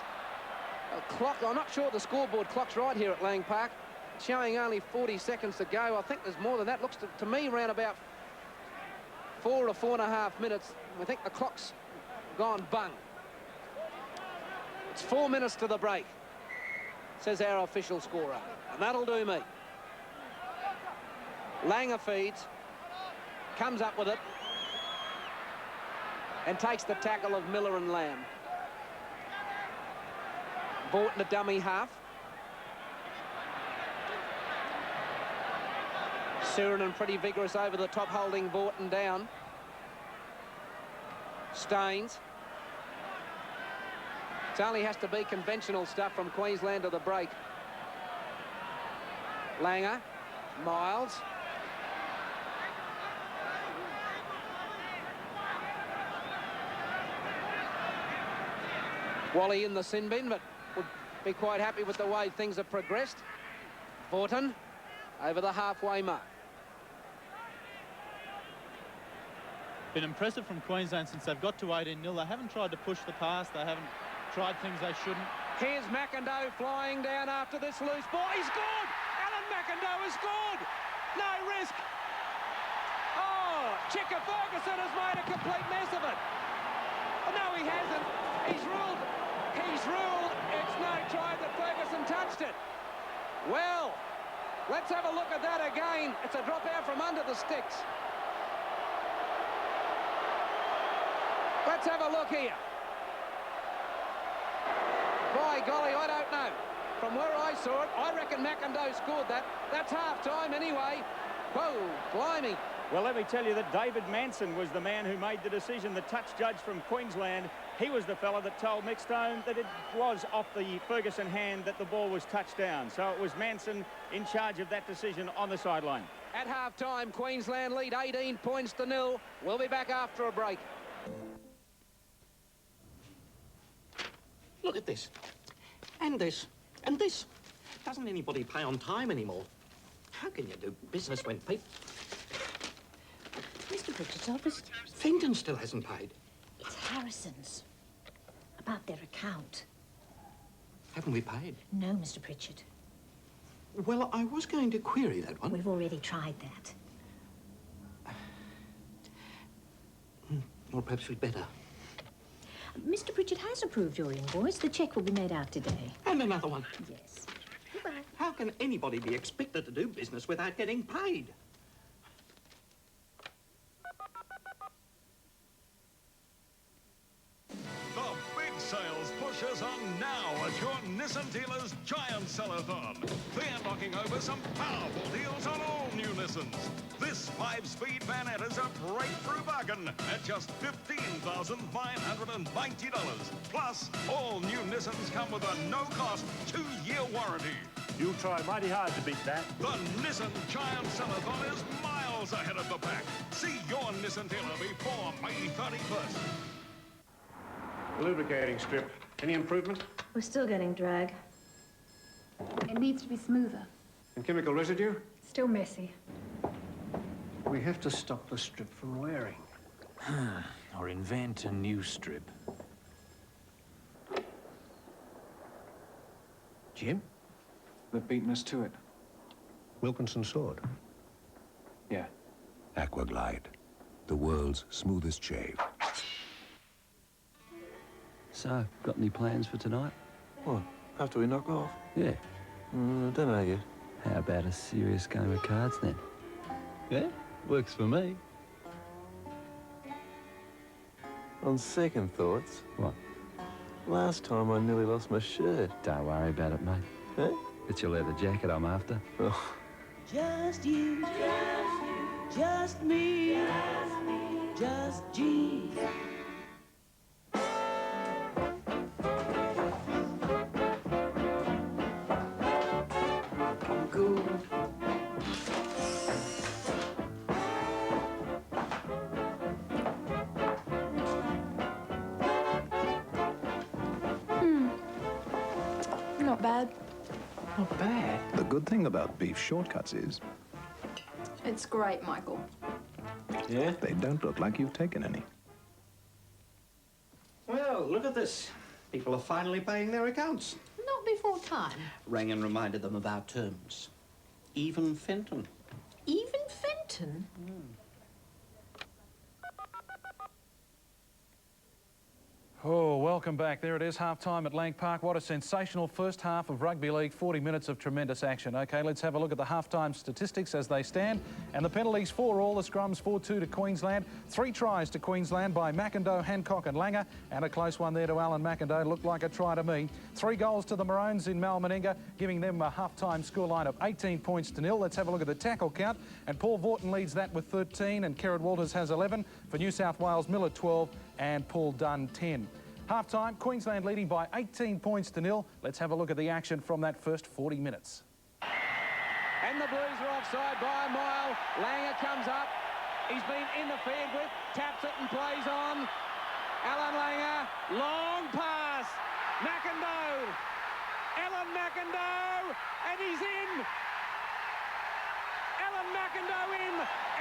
Clock, I'm not sure the scoreboard clock's right here at Lang Park, showing only 40 seconds to go. I think there's more than that. Looks to me around about 4 or 4.5 minutes. I think the clock's gone bung. It's 4 minutes to the break, says our official scorer, and that'll do me. Langer feeds, comes up with it, and takes the tackle of Miller and Lamb. Vaughton at dummy half. Sirenen pretty vigorous over the top, holding Vaughton down. Staines. It only has to be conventional stuff from Queensland to the break. Langer. Miles. Wally in the sin bin, but would be quite happy with the way things have progressed. Vaughton over the halfway mark. Been impressive from Queensland since they've got to 18-0. They haven't tried to push the pass. They haven't tried things they shouldn't. Here's McIndoe flying down after this loose ball. He scored! Alan McIndoe has scored! No risk. Oh, Chicker Ferguson has made a complete mess of it. Oh, no, he hasn't. He's ruled it's no try that Ferguson touched it. Well, let's have a look at that again. It's a drop out from under the sticks. Let's have a look here. By golly, I don't know. From where I saw it, I reckon McIndoe scored that. That's half-time anyway. Whoa, blimey. Well, let me tell you that David Manson was the man who made the decision, the touch judge from Queensland. He was the fella that told Mick Stone that it was off the Ferguson hand that the ball was touched down. So it was Manson in charge of that decision on the sideline. At half-time, Queensland lead 18 points to 0. We'll be back after a break. Look at this. And this. And this. Doesn't anybody pay on time anymore? How can you do business when people... Mr. Pritchard's office. Fenton still hasn't paid. It's Harrison's. About their account. Haven't we paid? No, Mr. Pritchard. Well, I was going to query that one. We've already tried that. Or perhaps we'd better. Mr. Pritchard has approved your invoice. The cheque will be made out today. And another one. Yes. Goodbye. How can anybody be expected to do business without getting paid? The big sales pushers are now at your Nissan dealer's Giant Sellathon. They're knocking over some powerful deals on all new Nissans. This 5-speed Vanette is a breakthrough bargain at just $15,990. Plus, all new Nissans come with a no-cost 2-year warranty. You'll try mighty hard to beat that. The Nissan Giant Sellathon is miles ahead of the pack. See your Nissan dealer before May 31st. Lubricating strip. Any improvement? We're still getting drag. It needs to be smoother. And chemical residue? Still messy. We have to stop the strip from wearing. Or invent a new strip. Jim? They've beaten us to it. Wilkinson sword. Yeah. Aquaglide. The world's smoothest shave. So, got any plans for tonight? What? After we knock off? Yeah. I don't know yet. How about a serious game of cards then? Yeah, works for me. On second thoughts... What? Last time I nearly lost my shirt. Don't worry about it, mate. Eh? It's your leather jacket I'm after. Oh. Just you, just me, just G. Cool. Not bad. Not bad. The good thing about beef shortcuts is It's great, Michael. Yeah? they don't look like you've taken any. Well, look at this. People are finally paying their accounts. Not before time. Rang and reminded them of our terms. Even Fenton. Even Fenton? Oh, welcome back. There it is, half-time at Lang Park. What a sensational first half of rugby league. 40 minutes of tremendous action. OK, let's have a look at the half-time statistics as they stand. And the penalties for all. The scrums 4-2 to Queensland. 3 tries to Queensland by McIndoe, Hancock and Langer. And a close one there to Alan McIndoe. Looked like a try to me. 3 goals to the Maroons in Mal Meninga, giving them a half-time scoreline of 18 points to 0. Let's have a look at the tackle count. And Paul Vaughton leads that with 13. And Kerrod Walters has 11. For New South Wales, Miller 12. And Paul Dunn 10. Half-time, Queensland leading by 18 points to 0. Let's have a look at the action from that first 40 minutes. And the Blues are offside by a mile. Langer comes up. He's been interfered with. Taps it and plays on. Alan Langer. Long pass. McIndoe. Alan McIndoe. And he's in. Alan McIndoe in.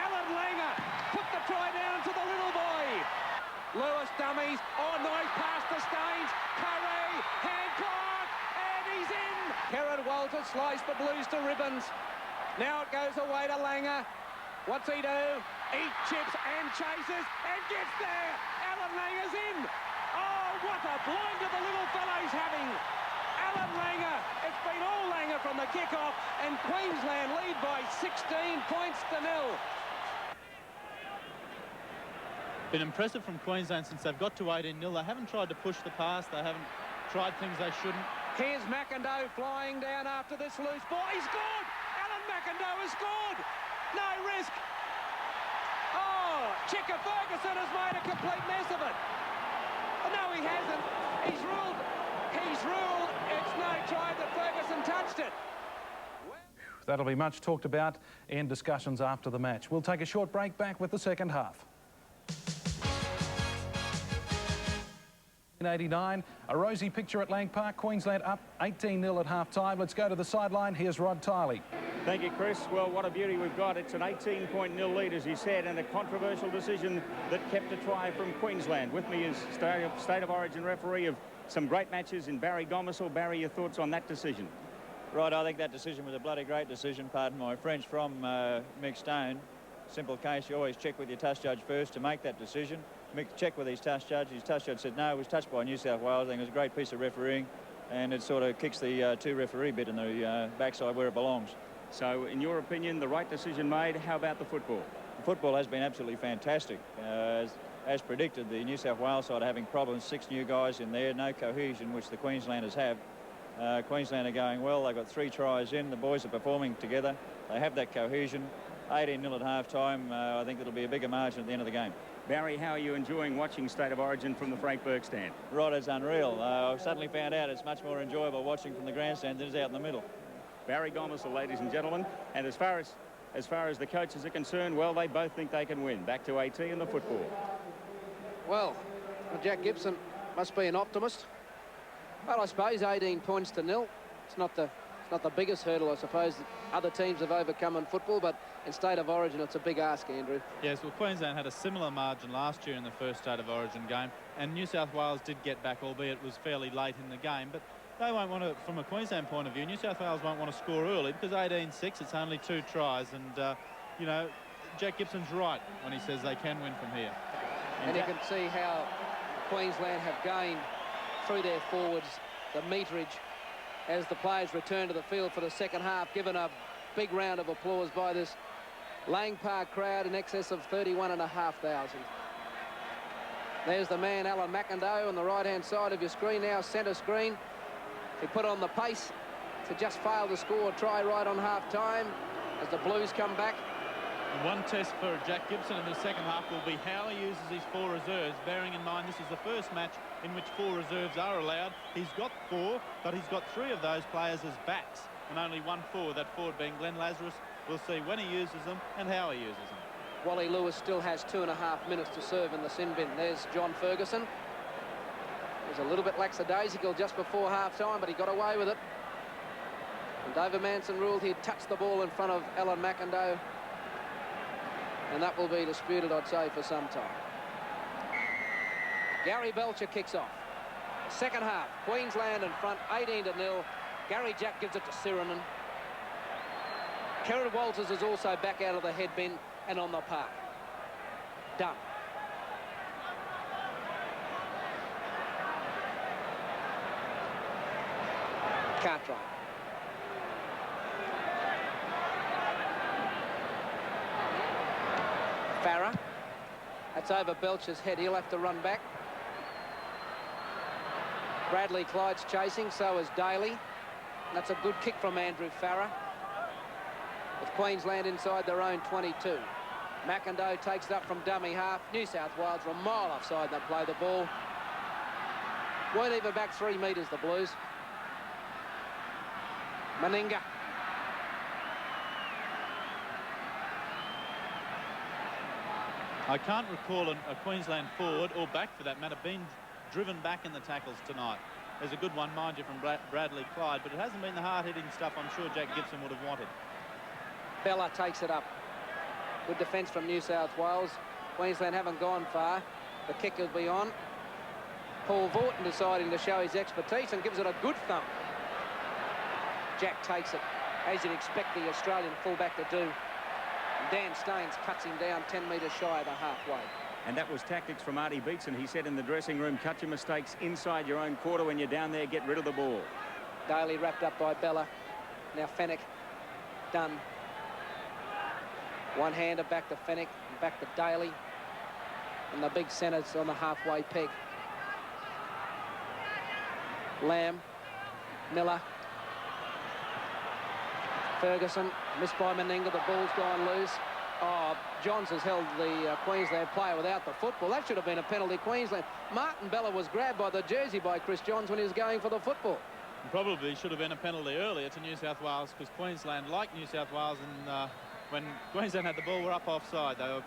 Alan Langer put the try down to the little boy. Lewis dummies. Oh, nice pass to Staines. Curry. sliced the Blues to ribbons. Now it goes away to Langer. What's he do? He chips and chases and gets there. Alan Langer's in. Oh, what a blinder the little fellow's having. Alan Langer. It's been all Langer from the kick-off, and Queensland lead by 16 points to 0. Been impressive from Queensland since they've got to 18-0. They haven't tried to push the pass. They haven't tried things they shouldn't. Here's McIndoe flying down after this loose ball. He scored! Alan McIndoe has scored! No risk. Oh, Chicker Ferguson has made a complete mess of it. Oh, no, he hasn't. He's ruled. It's no try that Ferguson touched it. That'll be much talked about in discussions after the match. We'll take a short break, back with the second half. In 89, a rosy picture at Lang Park. Queensland up 18-0 at half-time. Let's go to the sideline. Here's Rod Tiley. Thank you, Chris. Well, what a beauty we've got. It's an 18-point nil lead, as you said, and a controversial decision that kept a try from Queensland. With me is State of Origin referee of some great matches in Barry Gomersall. Barry, your thoughts on that decision? Right, I think that decision was a bloody great decision, pardon my French, from Mick Stone. Simple case, you always check with your touch judge first to make that decision. Mick checked with his touch judge. His touch judge said no, it was touched by New South Wales. I think it was a great piece of refereeing, and it sort of kicks the two-referee bit in the backside where it belongs. So, in your opinion, the right decision made. How about the football? The football has been absolutely fantastic. As predicted, the New South Wales side are having problems. 6 new guys in there, no cohesion, which the Queenslanders have. Queensland are going well. They've got 3 tries in. The boys are performing together. They have that cohesion. 18-0 at half-time. I think it'll be a bigger margin at the end of the game. Barry, how are you enjoying watching State of Origin from the Frank Burke stand? Right, it's unreal. I've suddenly found out it's much more enjoyable watching from the grandstand than it is out in the middle. Barry Gomersall, ladies and gentlemen. And as far as the coaches are concerned, well, they both think they can win. Back to AT and the football. Well, Jack Gibson must be an optimist. Well, I suppose 18 points to 0. It's not the biggest hurdle, I suppose, that other teams have overcome in football, but in State of Origin, it's a big ask, Andrew. Yes, well, Queensland had a similar margin last year in the first State of Origin game, and New South Wales did get back, albeit it was fairly late in the game, but they won't want to, from a Queensland point of view, New South Wales won't want to score early because 18-6, it's only 2 tries, and, you know, Jack Gibson's right when he says they can win from here. And you can see how Queensland have gained through their forwards the meterage as the players return to the field for the second half, given a big round of applause by this Lang Park crowd in excess of 31,500. There's the man, Alan McIndoe, on the right-hand side of your screen now, centre screen. He put on the pace to just fail to score a try right on half-time as the Blues come back. One test for Jack Gibson in the second half will be how he uses his 4 reserves, bearing in mind this is the first match in which 4 reserves are allowed. He's got 4, but he's got 3 of those players as backs and only 1 forward, that forward being Glenn Lazarus. We'll see when he uses them and how he uses them. Wally Lewis still has 2.5 minutes to serve in the sin bin. There's John Ferguson. He was a little bit lackadaisical just before half-time, but he got away with it. And David Manson ruled he'd touched the ball in front of Alan McIndoe. And that will be disputed, I'd say, for some time. Gary Belcher kicks off. Second half, Queensland in front, 18-0. Gary Jack gives it to Sirinen. Kerrod Walters is also back out of the head bin and on the park. Done. Cartwright. Farah. That's over Belcher's head. He'll have to run back. Bradley Clyde's chasing, so is Daly. That's a good kick from Andrew Farah. With Queensland inside their own 22. McIndoe takes it up from dummy half. New South Wales are a mile offside. They play the ball. Weren't even back 3 metres, the Blues. Meninga. I can't recall a Queensland forward, or back for that matter, being driven back in the tackles tonight. There's a good one, mind you, from Bradley Clyde, but it hasn't been the hard-hitting stuff I'm sure Jack Gibson would have wanted. Bella takes it up. Good defence from New South Wales. Queensland haven't gone far. The kick will be on. Paul Vaughton deciding to show his expertise and gives it a good thump. Jack takes it, as you'd expect the Australian fullback to do. And Dan Staines cuts him down 10 metres shy of the halfway. And that was tactics from Artie Beetson. He said in the dressing room, cut your mistakes inside your own quarter. When you're down there, get rid of the ball. Daly wrapped up by Bella. Now Fennick, done. One-hander back to Fennick, and back to Daly. And the big centre's on the halfway peg. Lamb, Miller, Ferguson, missed by Meninga, the ball's gone loose. Oh, Johns has held the Queensland player without the football. That should have been a penalty, Queensland. Martin Bella was grabbed by the jersey by Chris Johns when he was going for the football. Probably should have been a penalty earlier to New South Wales, because Queensland, like New South Wales, and when Queensland had the ball, were up offside. They were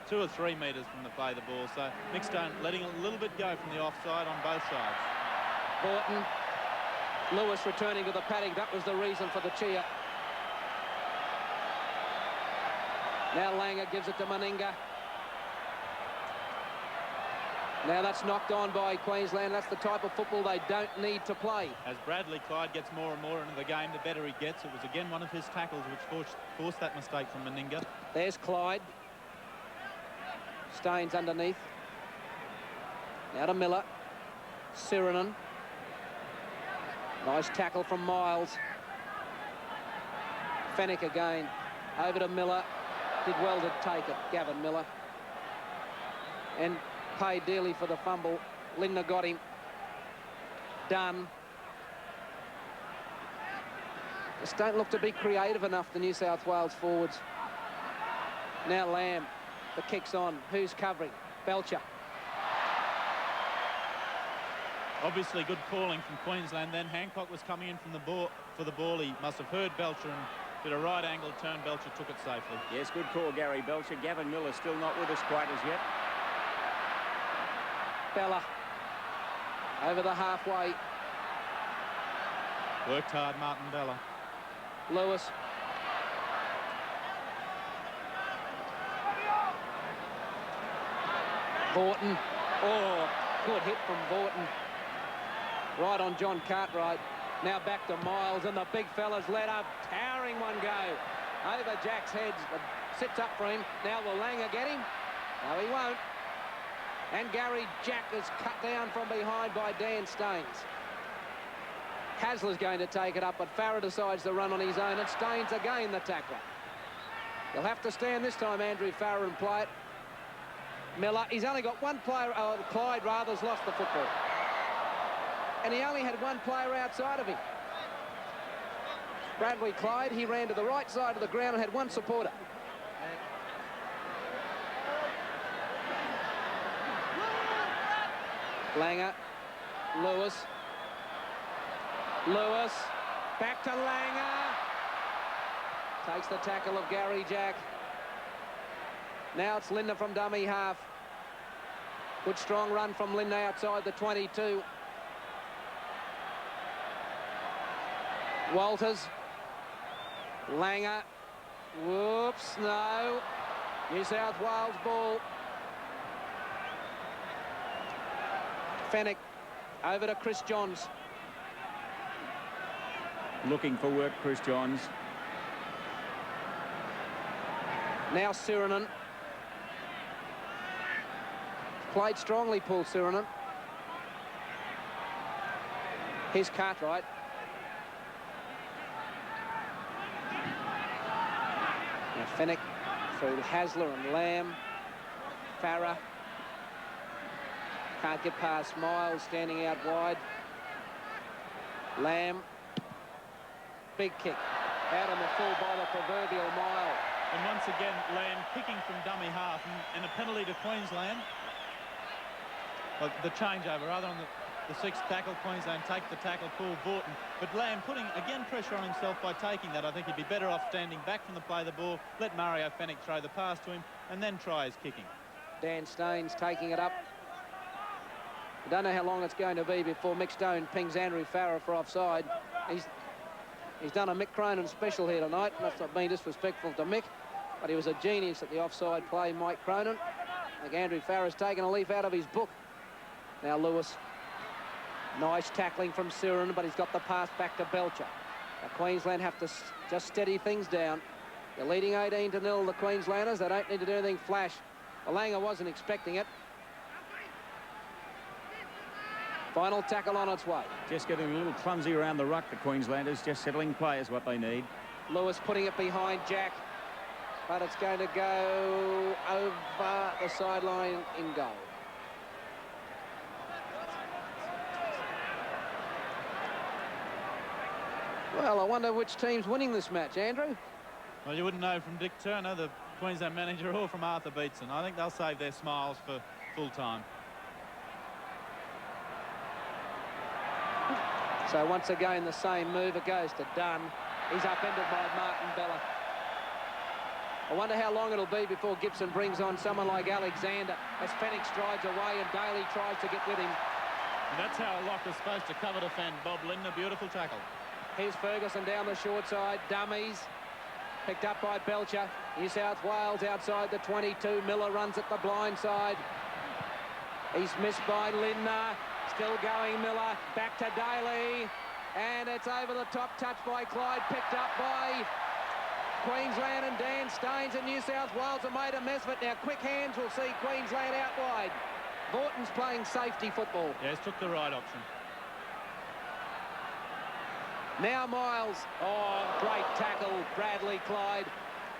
2 or 3 metres from the play of the ball. So Mick Stone letting a little bit go from the offside on both sides. Borton, Lewis returning to the paddock. That was the reason for the cheer. Now Langer gives it to Meninga. Now that's knocked on by Queensland. That's the type of football they don't need to play. As Bradley Clyde gets more and more into the game, the better he gets. It was again one of his tackles which forced that mistake from Meninga. There's Clyde. Staines underneath. Now to Miller. Sirinen. Nice tackle from Miles. Fennick again. Over to Miller. Did well to take it, Gavin Miller. And paid dearly for the fumble. Lindner got him. Done. Just don't look to be creative enough, the New South Wales forwards. Now Lamb. The kick's on. Who's covering? Belcher. Obviously good calling from Queensland then. Hancock was coming in from the ball for the ball. He must have heard Belcher and did a right angle turn. Belcher took it safely. Yes, good call, Gary Belcher. Gavin Miller still not with us quite as yet. Bella over the halfway. Worked hard, Martin Bella. Lewis. Borton. Oh, good hit from Borton. Right on John Cartwright. Now back to Miles, and the big fella's let up. Towering one go. Over Jack's head. Sits up for him. Now will Langer get him? No, he won't. And Gary Jack is cut down from behind by Dan Staines. Hasler's going to take it up, but Farah decides to run on his own, and Staines again the tackler. He'll have to stand this time, Andrew Farah, and play it. Miller, he's only got one player, Clyde rather's lost the football. And he only had one player outside of him. Bradley Clyde, he ran to the right side of the ground and had one supporter. Langer, Lewis, back to Langer. Takes the tackle of Gary Jack. Now it's Lindner from dummy half. Good strong run from Lindner outside the 22. Walters. Langer. Whoops, no. New South Wales ball. Fennick over to Chris Johns. Looking for work, Chris Johns. Now Sirinen. Played strongly, Paul Sirinen. Here's Cartwright. Now Fennick through to Hasler and Lamb. Farah. Can't get past Miles, standing out wide. Lamb. Big kick. Out on the full by the proverbial mile. And once again, Lamb kicking from dummy half, and a penalty to Queensland. Well, the changeover, rather on the sixth tackle, Queensland take the tackle, Paul Borton. But Lamb putting, again, pressure on himself by taking that. I think he'd be better off standing back from the play of the ball, let Mario Fennick throw the pass to him, and then try his kicking. Dan Staines taking it up. I don't know how long it's going to be before Mick Stone pings Andrew Farah for offside. He's done a Mick Cronin special here tonight. That's not being disrespectful to Mick, but he was a genius at the offside play, Mike Cronin. I think Andrew Farah's taken a leaf out of his book. Now Lewis. Nice tackling from Sirinen, but he's got the pass back to Belcher. Now, Queensland have to just steady things down. They're leading 18-0, the Queenslanders. They don't need to do anything flash. Langer wasn't expecting it. Final tackle on its way. Just getting a little clumsy around the ruck, the Queenslanders. Just settling play is what they need. Lewis putting it behind Jack, but it's going to go over the sideline in goal. Well, I wonder which team's winning this match, Andrew. Well, you wouldn't know from Dick Turner, the Queensland manager, or from Arthur Beetson. I think they'll save their smiles for full time. So once again, the same move. It goes to Dunn. He's upended by Martin Bella. I wonder how long it'll be before Gibson brings on someone like Alexander as Fenwick strides away and Daly tries to get with him. And that's how a lock is supposed to cover defend. Bob Lindner, beautiful tackle. Here's Ferguson down the short side. Dummies. Picked up by Belcher. New South Wales outside the 22. Miller runs at the blind side. He's missed by Lindner. Still going Miller. Back to Daly. And it's over the top, touched by Clyde. Picked up by Queensland, and Dan Staines and New South Wales have made a mess of it. Now quick hands will see Queensland out wide. Vorton's playing safety football. Yes, took the right option. Now Miles. Oh, great tackle, Bradley Clyde.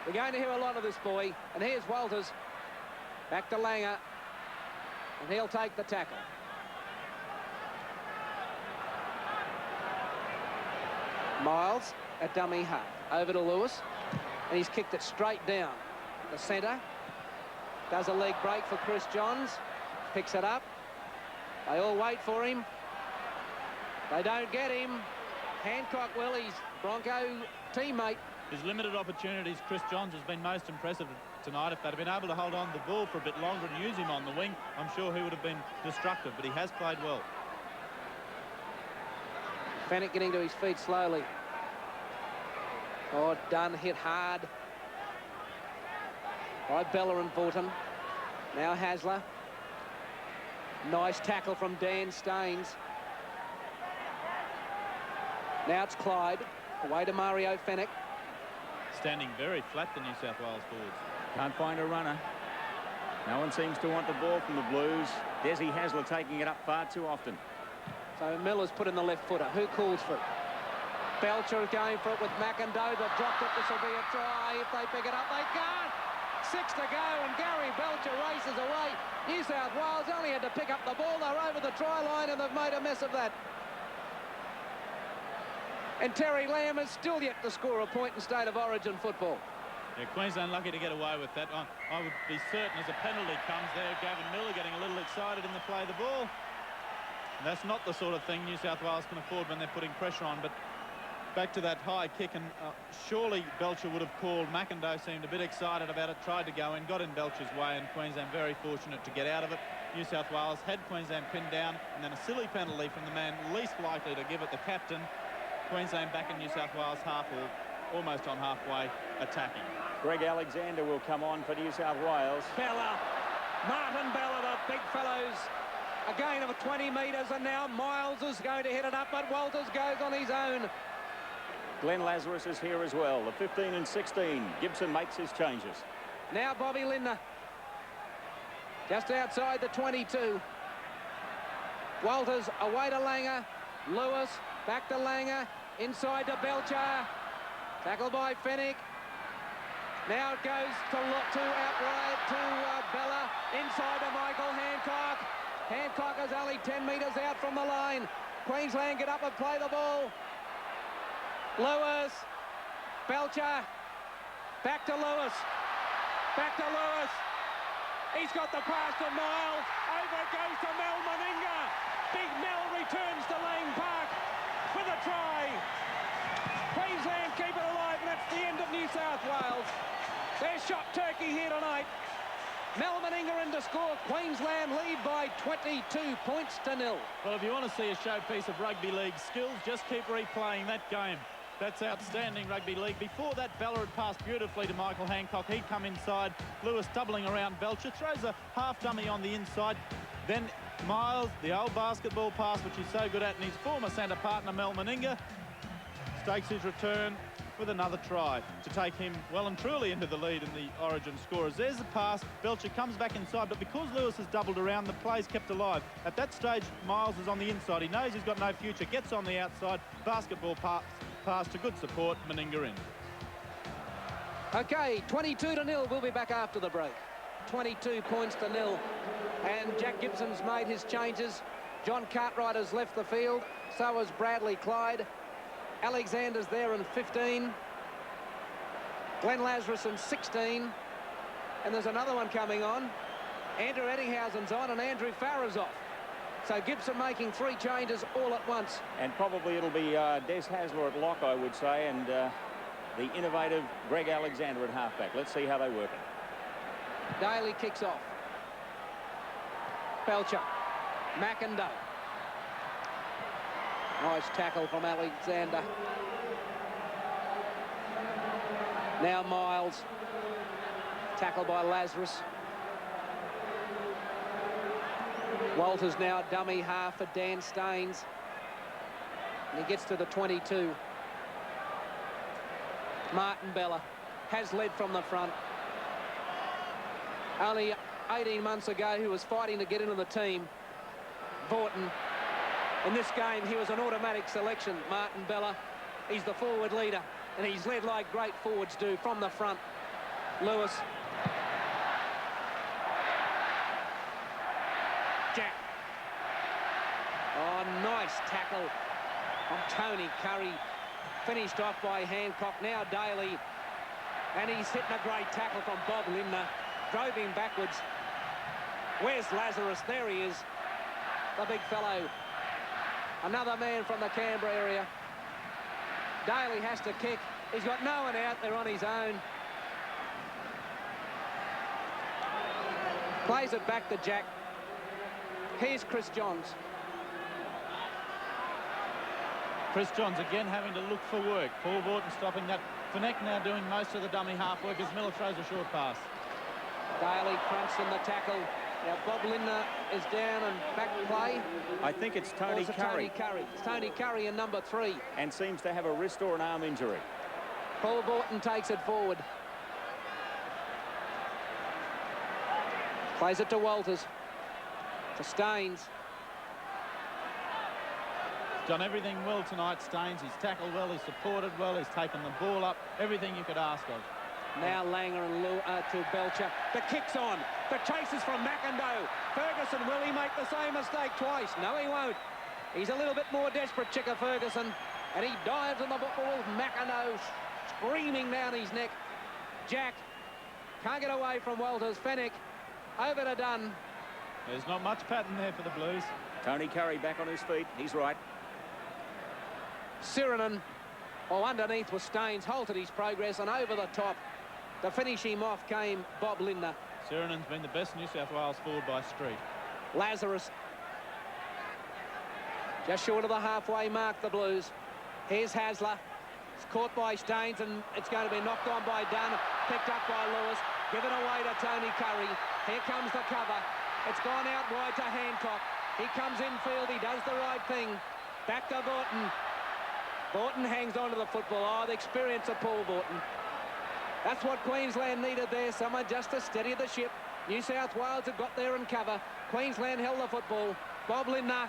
We're going to hear a lot of this boy. And here's Walters. Back to Langer. And he'll take the tackle. Miles, a dummy half. Over to Lewis. And he's kicked it straight down. The centre. Does a leg break for Chris Johns. Picks it up. They all wait for him. They don't get him. Hancock will, his Bronco teammate. His limited opportunities, Chris Johns has been most impressive tonight. If they'd have been able to hold on to the ball for a bit longer and use him on the wing, I'm sure he would have been destructive, but he has played well. Fenwick getting to his feet slowly. Oh, Dunn hit hard by Bella and Vorton. Now Hasler. Nice tackle from Dan Staines. Now it's Clyde. Away to Mario Fenwick. Standing very flat, the New South Wales forwards. Can't find a runner. No one seems to want the ball from the Blues. Desi Hasler taking it up far too often. So Miller's put in the left footer. Who calls for it? Belcher is going for it with McIndoe. They've dropped it. This will be a try. If they pick it up, they can't. 6 to go, and Gary Belcher races away. New South Wales only had to pick up the ball. They're over the try line, and they've made a mess of that. And Terry Lamb is still yet to score a point in State of Origin football. Yeah, Queensland lucky to get away with that. I would be certain as a penalty comes there, Gavin Miller getting a little excited in the play of the ball. And that's not the sort of thing New South Wales can afford when they're putting pressure on. But back to that high kick, and surely Belcher would have called. McIndoe seemed a bit excited about it, tried to go in, got in Belcher's way, and Queensland very fortunate to get out of it. New South Wales had Queensland pinned down, and then a silly penalty from the man least likely to give it, the captain. Queensland back in New South Wales half, or almost on halfway, attacking. Greg Alexander will come on for New South Wales. Bella, Martin Bella, the big fellows. A gain of 20 metres, and now Miles is going to hit it up, but Walters goes on his own. Glenn Lazarus is here as well. The 15 and 16. Gibson makes his changes. Now Bobby Lindner. Just outside the 22. Walters away to Langer. Lewis back to Langer. Inside to Belcher. Tackled by Fenwick. Now it goes to outright to Bella. Inside to Michael Hancock. Hancock is only 10 metres out from the line. Queensland get up and play the ball. Lewis. Belcher. Back to Lewis. Back to Lewis. He's got the pass to Miles. Over it goes to Mel Meninga. Big Mel returns to Lane Park with a try. Queensland keep it alive, and that's the end of New South Wales. They're shot turkey here tonight. Mel Meninga in to score. Queensland lead by 22 points to 0. Well, if you want to see a showpiece of rugby league skills, just keep replaying that game. That's outstanding rugby league. Before that, Bella had passed beautifully to Michael Hancock. He'd come inside. Lewis doubling around Belcher. Throws a half dummy on the inside. Then Miles, the old basketball pass, which he's so good at, and his former centre partner, Mel Meninga, stakes his return with another try to take him well and truly into the lead in the Origin scorers. There's the pass. Belcher comes back inside, but because Lewis has doubled around, the play's kept alive. At that stage, Miles is on the inside. He knows he's got no future. Gets on the outside. Basketball pass to good support. Meninga in. Okay, 22-0. We'll be back after the break. 22 points to 0. And Jack Gibson's made his changes. John Cartwright has left the field. So has Bradley Clyde. Alexander's there in 15. Glenn Lazarus in 16. And there's another one coming on. Andrew Ettinghausen's on and Andrew Farrer's off. So Gibson making 3 changes all at once. And probably it'll be Des Hasler at lock, I would say, and the innovative Greg Alexander at halfback. Let's see how they work it. Daly kicks off. Belcher. McIndoe. Nice tackle from Alexander. Now Miles. Tackle by Lazarus. Walters now dummy half for Dan Staines. And he gets to the 22. Martin Bella has led from the front. Only 18 months ago, he was fighting to get into the team. Vaughton. In this game, he was an automatic selection. Martin Bella, he's the forward leader, and he's led like great forwards do from the front. Lewis. Jack. Oh, nice tackle from Tony Curry. Finished off by Hancock. Now Daly. And he's hitting a great tackle from Bob Limner. Drove him backwards. Where's Lazarus? There he is. The big fellow. Another man from the Canberra area. Daly has to kick. He's got no one out there on his own. Plays it back to Jack. Here's Chris Johns. Chris Johns again having to look for work. Paul Vaughton stopping that. Fenech now doing most of the dummy half work as Miller throws a short pass. Daly crunch in the tackle. Now Bob Lindner is down and back play. I think it's Tony Curry. It's Tony Curry in number 3. And seems to have a wrist or an arm injury. Paul Vaughton takes it forward. Plays it to Walters. To Staines. Done everything well tonight, Staines. He's tackled well, he's supported well, he's taken the ball up. Everything you could ask of. Now Langer and to Belcher. The kick's on. The chase is from McIndoe. Ferguson, will he make the same mistake twice? No, he won't. He's a little bit more desperate, Chicker Ferguson. And he dives on the ball with McIndoe screaming down his neck. Jack can't get away from Walters. Fenech over to Dunn. There's not much pattern there for the Blues. Tony Curry back on his feet. He's right. Sirenen, underneath was Staines, halted his progress, and over the top to finish him off came Bob Lindner. Sirenen's been the best New South Wales forward by street. Lazarus. Just short of the halfway mark, the Blues. Here's Hasler. It's caught by Staines, and it's going to be knocked on by Dunn. Picked up by Lewis. Given away to Tony Curry. Here comes the cover. It's gone out wide to Hancock. He comes infield. He does the right thing. Back to Vaughton. Vaughton hangs on to the football. Oh, the experience of Paul Vaughton. That's what Queensland needed there. Someone just to steady the ship. New South Wales had got there and cover. Queensland held the football. Bob Lindner.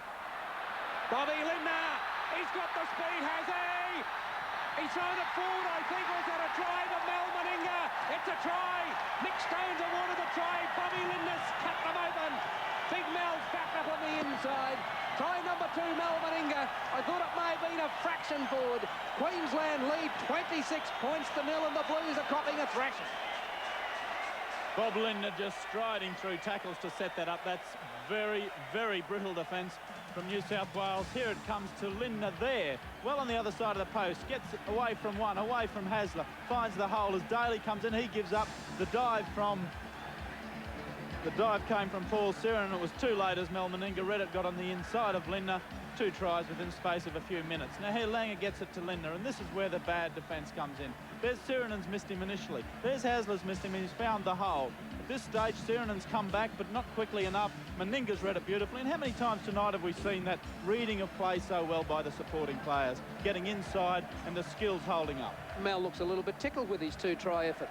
Bobby Lindner. He's got the speed, has he? He's thrown it forward. I think was that a try for Mel Meninga. It's a try. Nick Stones awarded the try. Bobby Lindner's cut them open. Big Mel's back up on the inside. Try number 2, Mel Meninga. I thought it may have been a fraction forward. Queensland lead 26 points to 0, and the Blues are copping a thrashing. Bob Lindner just striding through tackles to set that up. That's very, very brittle defence from New South Wales. Here it comes to Lindner there. Well on the other side of the post. Gets away from one, away from Hasler. Finds the hole as Daly comes in. He gives up the dive from... The dive came from Paul Sirenen. It was too late as Mel Meninga read it, got on the inside of Lindner. 2 tries within the space of a few minutes. Now here Langer gets it to Lindner, and this is where the bad defence comes in. There's Sirenen's missed him initially. There's Hasler's missed him, and he's found the hole. At this stage, Sirenen's come back, but not quickly enough. Meninga's read it beautifully, and how many times tonight have we seen that reading of play so well by the supporting players, getting inside and the skills holding up? Mel looks a little bit tickled with his 2-try effort.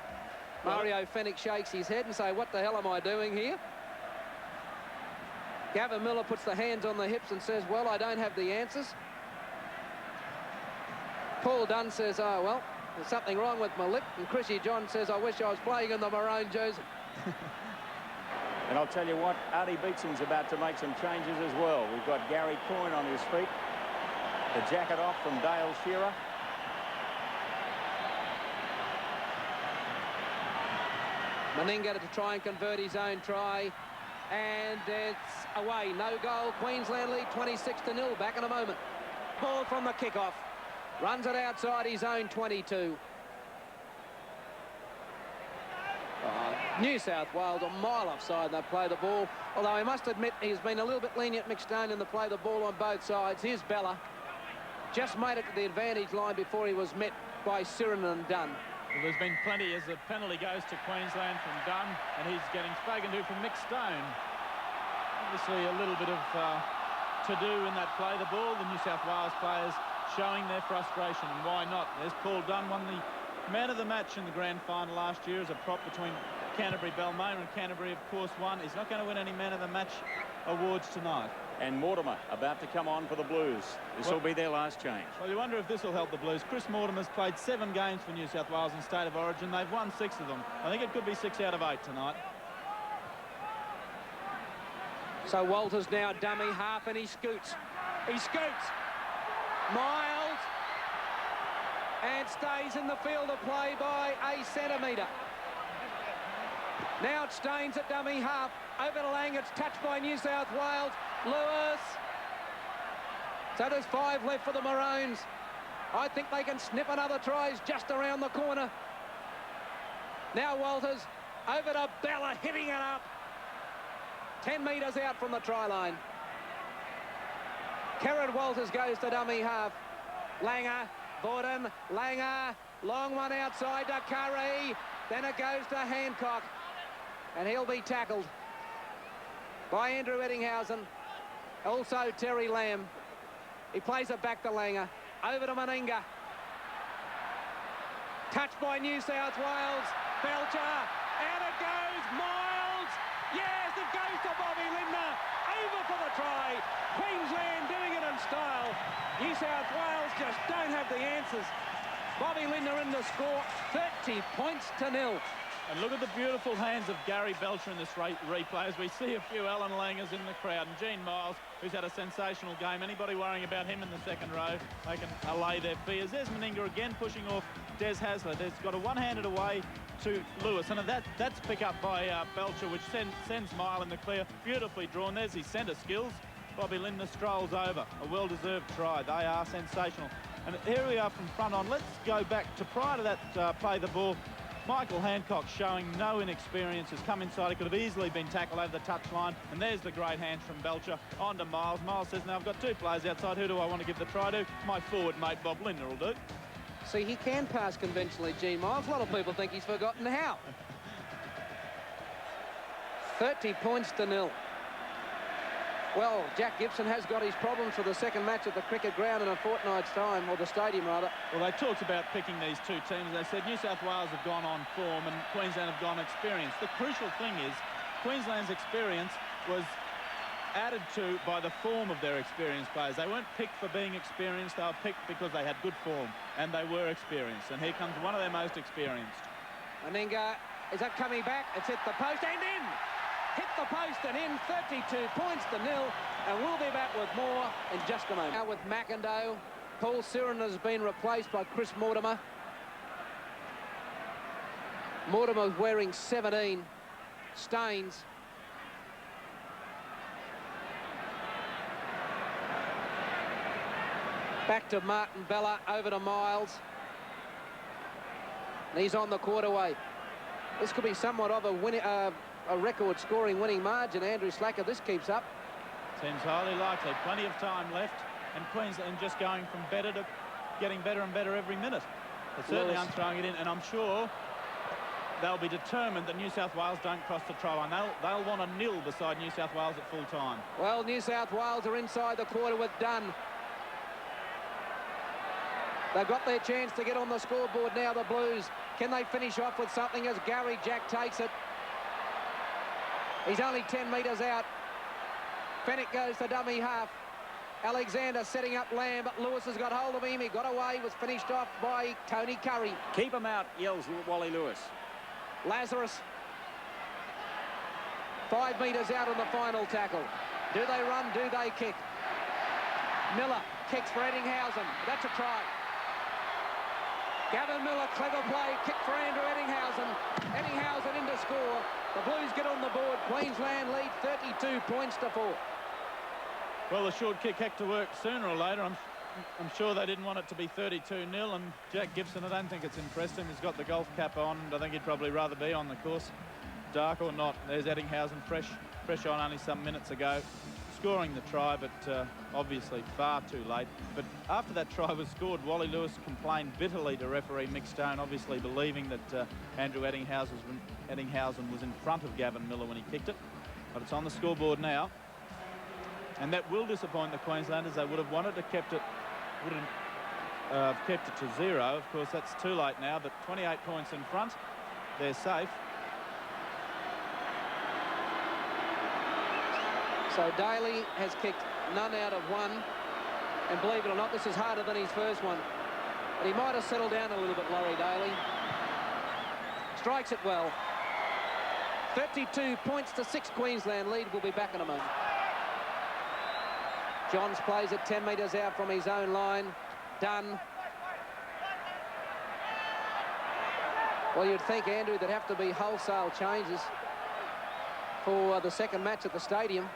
Mario Fenech shakes his head and say, what the hell am I doing here? Gavin Miller puts the hands on the hips and says, well, I don't have the answers. Paul Dunn says, oh, well, there's something wrong with my lip. And Chrissy John says, I wish I was playing in the maroon jersey. And I'll tell you what, Artie Beetson's about to make some changes as well. We've got Gary Coyne on his feet. The jacket off from Dale Shearer. Meninga to try and convert his own try. And it's away. No goal. Queensland lead 26-0. Back in a moment. Ball from the kickoff. Runs it outside his own 22. New South Wales a mile offside. They play the ball. Although I must admit he's been a little bit lenient, McStone, in the play the ball on both sides. Here's Bella. Just made it to the advantage line before he was met by Sirenen and Dunn. Well, there's been plenty as the penalty goes to Queensland from Dunn, and he's getting spoken to from McStone. Obviously a little bit of to-do in that play the ball. The New South Wales players showing their frustration, and why not? There's Paul Dunn, won the man of the match in the grand final last year as a prop between Canterbury Balmain, and Canterbury, of course, won. He's not going to win any man of the match awards tonight. And Mortimer about to come on for the Blues. This will be their last change. Well, you wonder if this will help the Blues. Chris Mortimer's played 7 games for New South Wales in State of Origin. They've won 6 of them. I think it could be 6 out of 8 tonight. So Walters now dummy half, and he scoots. He scoots. Miles. And stays in the field of play by a centimetre. Now it Staines at dummy half. Over to Lang. It's touched by New South Wales. Lewis. So there's 5 left for the Maroons. I think they can snip another try. Just around the corner. Now Walters. Over to Bella, hitting it up. 10 metres out from the try line. Kerrod Walters goes to dummy half. Langer. Borden. Langer. Long one outside to Curry. Then it goes to Hancock. And he'll be tackled by Andrew Eddinghausen. Also Terry Lamb. He plays it back to Langer. Over to Meninga. Touched by New South Wales. Belcher. Out it goes. Miles. Yes, it goes to Bobby Lindner. Over for the try. Queensland doing it in style. New South Wales just don't have the answers. Bobby Lindner in the score. 30 points to 0. And look at the beautiful hands of Gary Belcher in this replay as we see a few Alan Langers in the crowd. And Gene Miles, who's had a sensational game. Anybody worrying about him in the second row, they can allay their fears. There's Meninga again pushing off Des Hasler. There's got a one-handed away to Lewis. And that's pick up by Belcher, which sends Mile in the clear. Beautifully drawn. There's his centre skills. Bobby Lindner strolls over. A well-deserved try. They are sensational. And here we are from front on. Let's go back to prior to that play the ball. Michael Hancock showing no inexperience, has come inside. He could have easily been tackled over the touchline. And there's the great hands from Belcher on to Miles. Miles says, now I've got 2 players outside. Who do I want to give the try to? My forward mate, Bob Lindner, will do. See, he can pass conventionally, Gene Miles. A lot of people think he's forgotten how. 30 points to 0. Well, Jack Gibson has got his problems for the second match at the cricket ground in a fortnight's time, or the stadium rather. Well, they talked about picking these 2 teams. They said New South Wales have gone on form and Queensland have gone experience. The crucial thing is Queensland's experience was added to by the form of their experienced players. They weren't picked for being experienced, they were picked because they had good form, and they were experienced. And here comes one of their most experienced. Meninga, is that coming back? It's hit the post and in! Hit the post and in, 32 points to 0, and we'll be back with more in just a moment. Now with McIndoe, Paul Siren has been replaced by Chris Mortimer. Mortimer's wearing 17. Staines. Back to Martin Bella, over to Miles. And he's on the quarterway. This could be somewhat of a record-scoring winning margin. Andrew Slacker, this keeps up. Seems highly likely. Plenty of time left. and Queensland just going from better to getting better and better every minute. They certainly aren't throwing it in, and I'm sure they'll be determined that New South Wales don't cross the try line. They'll want a nil beside New South Wales at full time. Well, New South Wales are inside the quarter with Dunn. They've got their chance to get on the scoreboard now, the Blues. Can they finish off with something as Gary Jack takes it? He's only 10 metres out. Fennick goes to dummy half. Alexander setting up Lamb, but Lewis has got hold of him. He got away, was finished off by Tony Curry. Keep him out, yells Wally Lewis. Lazarus. 5 metres out on the final tackle. Do they run? Do they kick? Miller kicks for Eddinghausen. That's a try. Gavin Miller, clever play, kick for Andrew Eddinghausen. Eddinghausen in to score. The Blues get on the board. Queensland lead 32 points to 4. Well, the short kick had to work sooner or later. I'm sure they didn't want it to be 32-0, and Jack Gibson, I don't think it's impressed him. He's got the golf cap on, and I think he'd probably rather be on the course, dark or not. There's Eddinghausen, fresh on only some minutes ago, scoring the try, but obviously far too late. But after that try was scored, Wally Lewis complained bitterly to referee Mick Stone, obviously believing that Andrew Eddinghausen was in front of Gavin Miller when he kicked it. But it's on the scoreboard now. And that will disappoint the Queenslanders. They would have wanted to kept it to 0. Of course, that's too late now, but 28 points in front. They're safe. So Daly has kicked none out of 1. And believe it or not, this is harder than his first one. But he might have settled down a little bit, Laurie Daly. Strikes it well. 32 points to 6 Queensland lead. We'll be back in a moment. Johns plays it 10 metres out from his own line. Dunn. Well, you'd think, Andrew, there'd have to be wholesale changes for the second match at the stadium.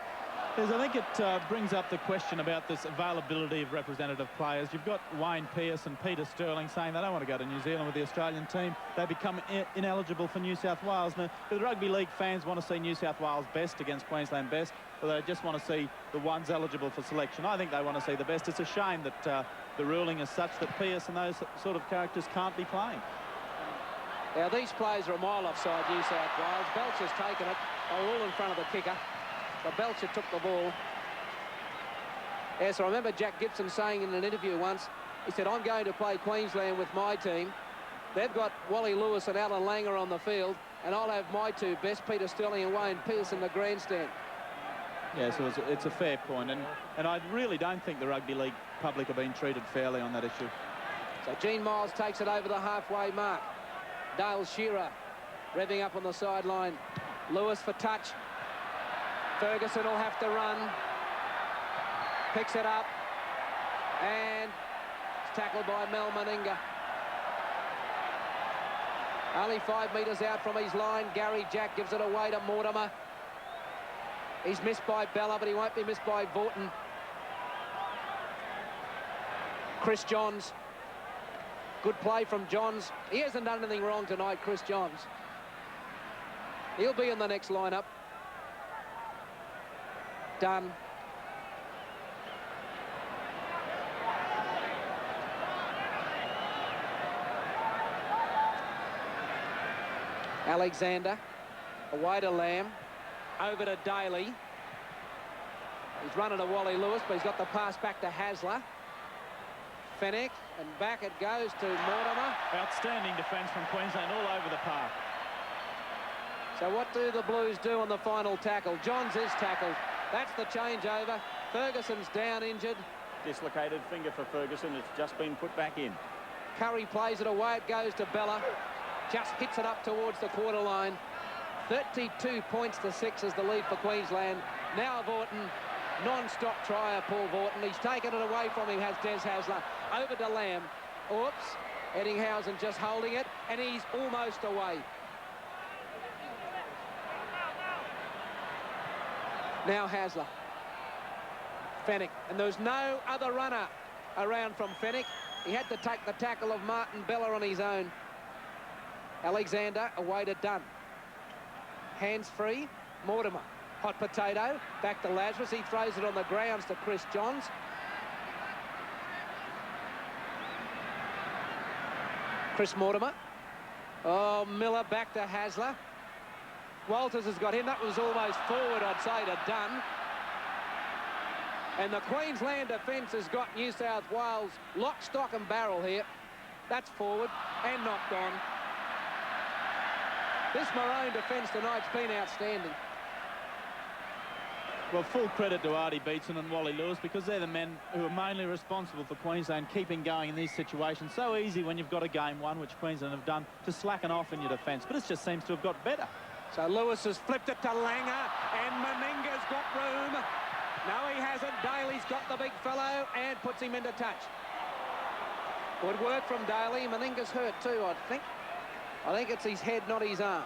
Yes, I think it brings up the question about this availability of representative players. You've got Wayne Pearce and Peter Sterling saying they don't want to go to New Zealand with the Australian team. They become ineligible for New South Wales. Now, the rugby league fans want to see New South Wales best against Queensland best, or they just want to see the ones eligible for selection. I think they want to see the best. It's a shame that the ruling is such that Pearce and those sort of characters can't be playing. Now, these players are a mile offside New South Wales. Belcher's taken it. They're all in front of the kicker. But Belcher took the ball. Yes, I remember Jack Gibson saying in an interview once, he said, I'm going to play Queensland with my team. They've got Wally Lewis and Alan Langer on the field, and I'll have my two best, Peter Sterling and Wayne Pearce, in the grandstand. Yeah, so it's a fair point, and I really don't think the rugby league public have been treated fairly on that issue. So Gene Miles takes it over the halfway mark. Dale Shearer revving up on the sideline. Lewis for touch. Ferguson will have to run. Picks it up. And it's tackled by Mel Meninga. Only 5 metres out from his line. Gary Jack gives it away to Mortimer. He's missed by Bella, but he won't be missed by Vaughton. Chris Johns. Good play from Johns. He hasn't done anything wrong tonight, Chris Johns. He'll be in the next lineup. Done. Alexander. Away to Lamb. Over to Daly. He's running to Wally Lewis, but he's got the pass back to Hasler. Fennick, and back it goes to Mortimer. Outstanding defence from Queensland all over the park. So what do the Blues do on the final tackle? Johns is tackled. That's the changeover. Ferguson's down injured. Dislocated finger for Ferguson. It's just been put back in. Curry plays it away. It goes to Bella. Just hits it up towards the quarter line. 32 points to 6 is the lead for Queensland. Now Vaughton. Non-stop trier, Paul Vaughton. He's taken it away from him, has Des Hasler. Over to Lamb. Oops. Eddinghausen just holding it, and he's almost away. Now Hasler. Fennick. And there was no other runner around from Fennick. He had to take the tackle of Martin Bella on his own. Alexander away to Dunn. Hands free. Mortimer. Hot potato. Back to Lazarus. He throws it on the grounds to Chris Johns. Chris Mortimer. Oh, Miller back to Hasler. Walters has got him. That was almost forward, I'd say, to Dunn. And the Queensland defence has got New South Wales lock, stock and barrel here. That's forward and knocked on. This Maroon defence tonight's been outstanding. Well, full credit to Artie Beetson and Wally Lewis, because they're the men who are mainly responsible for Queensland keeping going in these situations. So easy when you've got a game one, which Queensland have done, to slacken off in your defence. But it just seems to have got better. So Lewis has flipped it to Langer, and Meninga's got room. No, he hasn't. Daly's got the big fellow and puts him into touch. Good work from Daly. Meninga's hurt too, I think. I think it's his head, not his arm.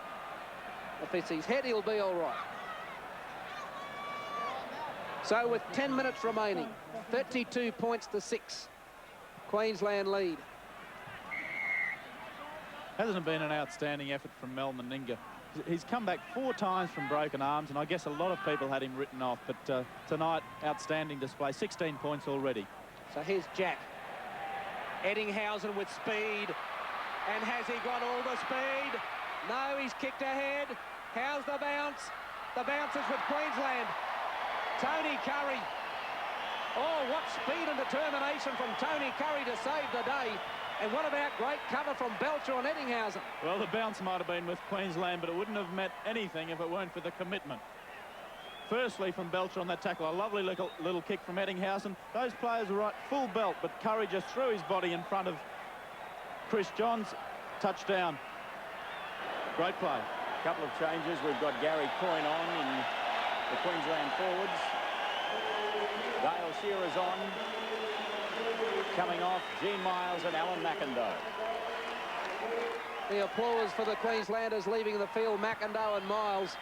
If it's his head, he'll be all right. So with 10 minutes remaining, 32 points to 6. Queensland lead. Hasn't been an outstanding effort from Mel Meninga. He's come back 4 times from broken arms, and I guess a lot of people had him written off, but tonight, outstanding display. 16 points already. So here's Jack. Eddinghausen with speed. And has he got all the speed? No, he's kicked ahead. How's the bounce? The bounce is with Queensland. Tony Curry. Oh, what speed and determination from Tony Curry to save the day. And what about great cover from Belcher on Eddinghausen? Well, the bounce might have been with Queensland, but it wouldn't have meant anything if it weren't for the commitment. Firstly, from Belcher on that tackle, a lovely little kick from Eddinghausen. Those players were right full belt, but Curry just threw his body in front of Chris Johns. Touchdown. Great play. Couple of changes. We've got Gary Coyne on in the Queensland forwards. Dale Shearer's on. Coming off, Gene Miles and Alan McIndoe. The applause for the Queenslanders leaving the field, McIndoe and Miles.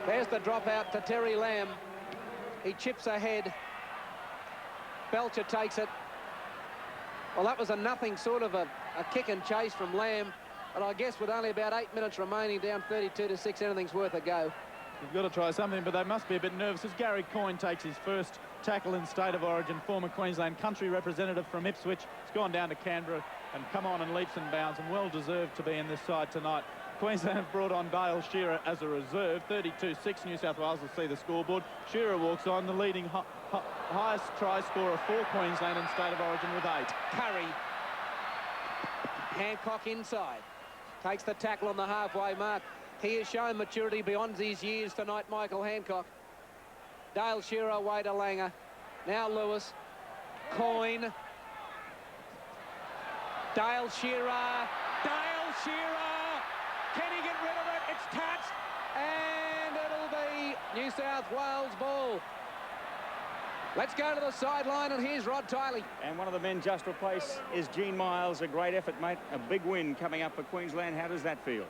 There's the drop out to Terry Lamb. He chips ahead. Belcher takes it. Well, that was a nothing sort of a kick and chase from Lamb. And I guess with only about 8 minutes remaining, down 32 to 6, anything's worth a go. You've got to try something, but they must be a bit nervous as Gary Coyne takes his first tackle in State of Origin. Former Queensland country representative from Ipswich. He's gone down to Canberra and come on in leaps and bounds, and well deserved to be in this side tonight. Queensland have brought on Dale Shearer as a reserve. 32-6. New South Wales will see the scoreboard. Shearer walks on, the leading highest try scorer for Queensland in State of Origin with 8. Curry. Hancock inside. Takes the tackle on the halfway mark. He has shown maturity beyond his years tonight, Michael Hancock. Dale Shearer away to Langer. Now Lewis. Coyne. Dale Shearer. Dale Shearer. Can he get rid of it? It's touched. And it'll be New South Wales ball. Let's go to the sideline, and here's Rod Tiley. And one of the men just replaced is Gene Miles. A great effort, mate. A big win coming up for Queensland. How does that feel?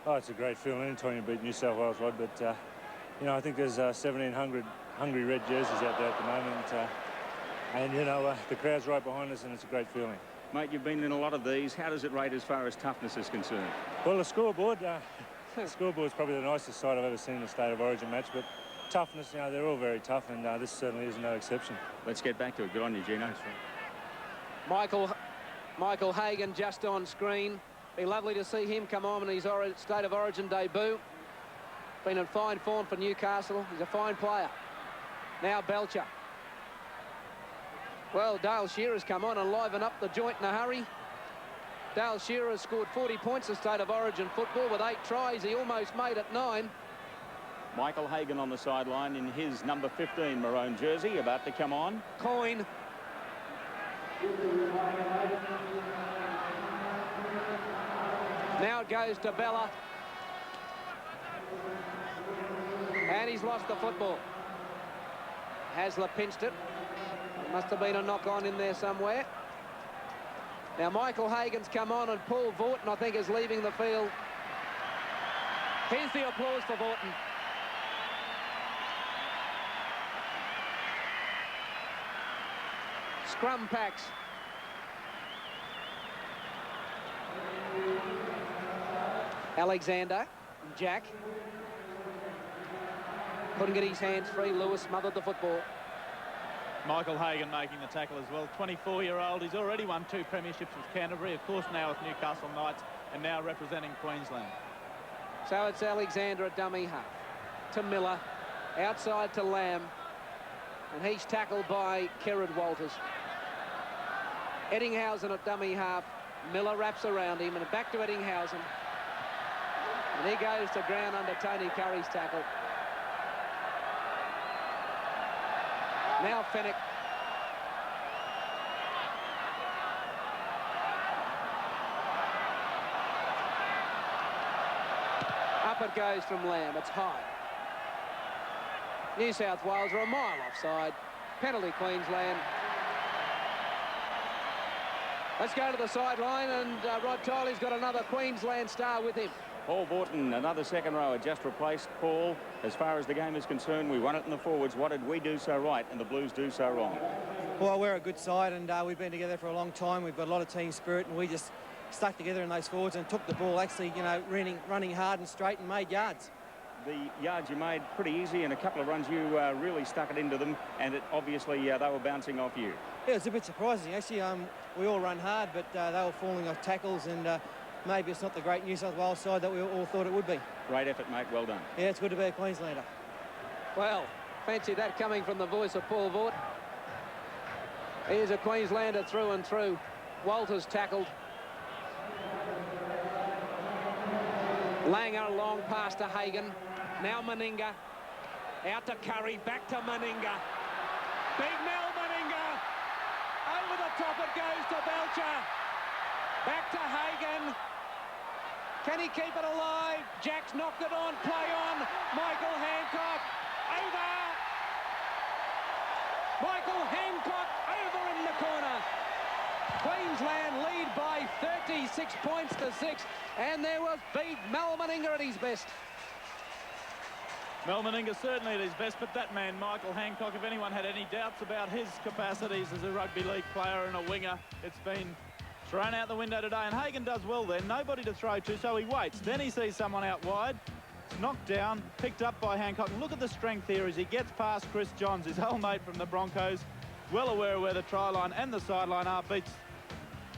Oh, it's a great feeling anytime you beat New South Wales, Rod. But, you know, I think there's 1,700 hungry red jerseys out there at the moment. And, you know, the crowd's right behind us, and it's a great feeling. Mate, you've been in a lot of these. How does it rate as far as toughness is concerned? Well, the scoreboard, the scoreboard's probably the nicest sight I've ever seen in a State of Origin match. But toughness, you know, they're all very tough, and this certainly is no exception. Let's get back to it. Good on you, Gino. Michael Hagan just on screen. Be lovely to see him come on in his State of Origin debut. Been in fine form for Newcastle. He's a fine player. Now Belcher. Well, Dale Shearer's come on and liven up the joint in a hurry. Dale Shearer has scored 40 points in State of Origin football with 8 tries. He almost made it 9. Michael Hagan on the sideline in his number 15 maroon jersey, about to come on. Coyne. Now it goes to Bella. And he's lost the football. Hasler pinched it. Must have been a knock-on in there somewhere. Now Michael Hagan's come on, and Paul Vaughton, I think, is leaving the field. Here's the applause for Vaughton. Scrum packs. Alexander, Jack. Couldn't get his hands free. Lewis smothered the football. Michael Hagan making the tackle as well. 24-year-old. He's already won 2 premierships with Canterbury, of course now with Newcastle Knights, and now representing Queensland. So it's Alexander at dummy half to Miller, outside to Lamb, and he's tackled by Kerrod Walters. Eddinghausen at dummy half. Miller wraps around him and back to Eddinghausen. And he goes to ground under Tony Curry's tackle. Now Fennick. Up it goes from Lamb. It's high. New South Wales are a mile offside. Penalty Queensland. Let's go to the sideline, and Rod Tiley's got another Queensland star with him. Paul Borton, another second rower, just replaced Paul. As far as the game is concerned, we won it in the forwards. What did we do so right and the Blues do so wrong? Well, we're a good side, and we've been together for a long time. We've got a lot of team spirit, and we just stuck together in those forwards and took the ball, actually, you know, running hard and straight and made yards. The yards you made pretty easy, and a couple of runs you really stuck it into them, and it obviously they were bouncing off you. Yeah, it was a bit surprising, actually. We all run hard, but they were falling off tackles, and maybe it's not the great New South Wales side that we all thought it would be. Great effort, mate. Well done. Yeah, it's good to be a Queenslander. Well, fancy that coming from the voice of Paul Vaught. He is a Queenslander through and through. Walters tackled. Langer long pass to Hagan. Now Meninga. Out to Curry. Back to Meninga. Big Mel Meninga. Over the top it goes to Belcher. Back to Hagan. Can he keep it alive? Jack's knocked it on. Play on. Michael Hancock. Over. Michael Hancock over in the corner. Queensland lead by 36 points to 6. And there was beat Mel Meninga at his best. Mel Meninga certainly at his best, but that man, Michael Hancock, if anyone had any doubts about his capacities as a rugby league player and a winger, it's been thrown out the window today. And Hagan does well there, nobody to throw to, so he waits. Then he sees someone out wide. It's knocked down, picked up by Hancock. And look at the strength here as he gets past Chris Johns, his old mate from the Broncos, well aware of where the try line and the sideline are, beats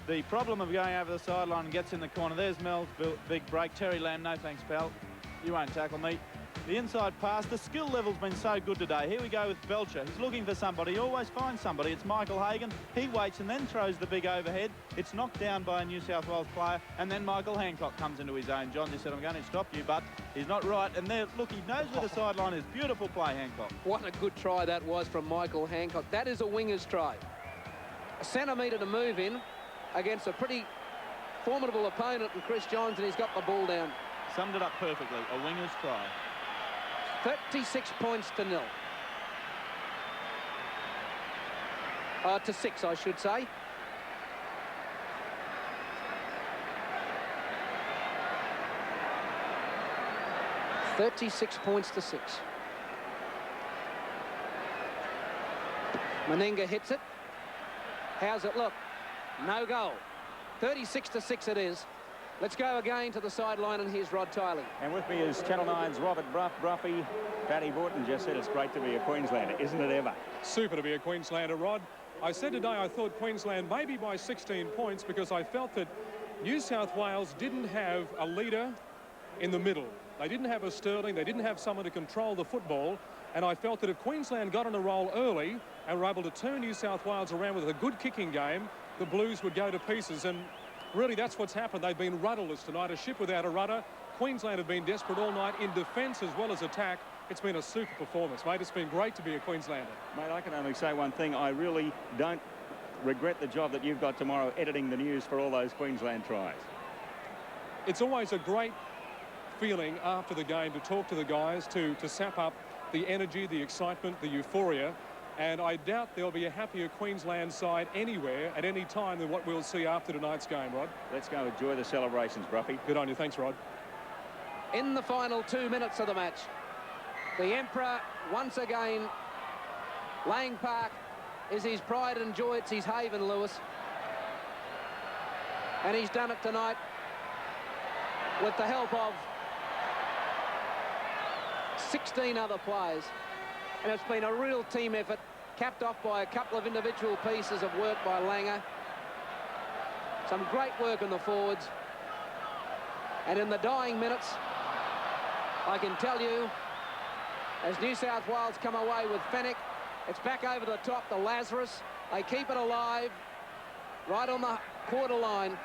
the problem of going over the sideline and gets in the corner. There's Mel's big break. Terry Lamb, no thanks, pal. You won't tackle me. The inside pass, the skill level's been so good today. Here we go with Belcher. He's looking for somebody. He always finds somebody. It's Michael Hagan. He waits and then throws the big overhead. It's knocked down by a New South Wales player, and then Michael Hancock comes into his own. John just said, I'm going to stop you, but he's not right. And there, look, he knows where the sideline is. Beautiful play, Hancock. What a good try that was from Michael Hancock. That is a winger's try. A centimetre to move in against a pretty formidable opponent in Chris Johns, and he's got the ball down. Summed it up perfectly. A winger's try. 36 points to 0. To 6, I should say. $36 points to 6. Meninga hits it. How's it look? No goal. 36 to 6 it is. Let's go again to the sideline, and here's Rod Tiley. And with me is Channel 9's Robert Bruffy. Paddy Borton just said it's great to be a Queenslander, isn't it ever? Super to be a Queenslander, Rod. I said today I thought Queensland maybe by 16 points because I felt that New South Wales didn't have a leader in the middle. They didn't have a Sterling, they didn't have someone to control the football, and I felt that if Queensland got on a roll early and were able to turn New South Wales around with a good kicking game, the Blues would go to pieces. And really, that's what's happened. They've been rudderless tonight, a ship without a rudder. Queensland have been desperate all night in defence as well as attack. It's been a super performance, mate. It's been great to be a Queenslander. Mate, I can only say one thing. I really don't regret the job that you've got tomorrow editing the news for all those Queensland tries. It's always a great feeling after the game to talk to the guys, to sap up the energy, the excitement, the euphoria. And I doubt there'll be a happier Queensland side anywhere at any time than what we'll see after tonight's game, Rod. Let's go enjoy the celebrations, Bruffy. Good on you. Thanks, Rod. In the final 2 minutes of the match, the Emperor, once again, Lang Park is his pride and joy. It's his haven, Lewis. And he's done it tonight with the help of 16 other players. And it's been a real team effort. capped off by a couple of individual pieces of work by Langer. Some great work on the forwards. And in the dying minutes, I can tell you, as New South Wales come away with Fenwick, it's back over the top to Lazarus. They keep it alive right on the quarter line.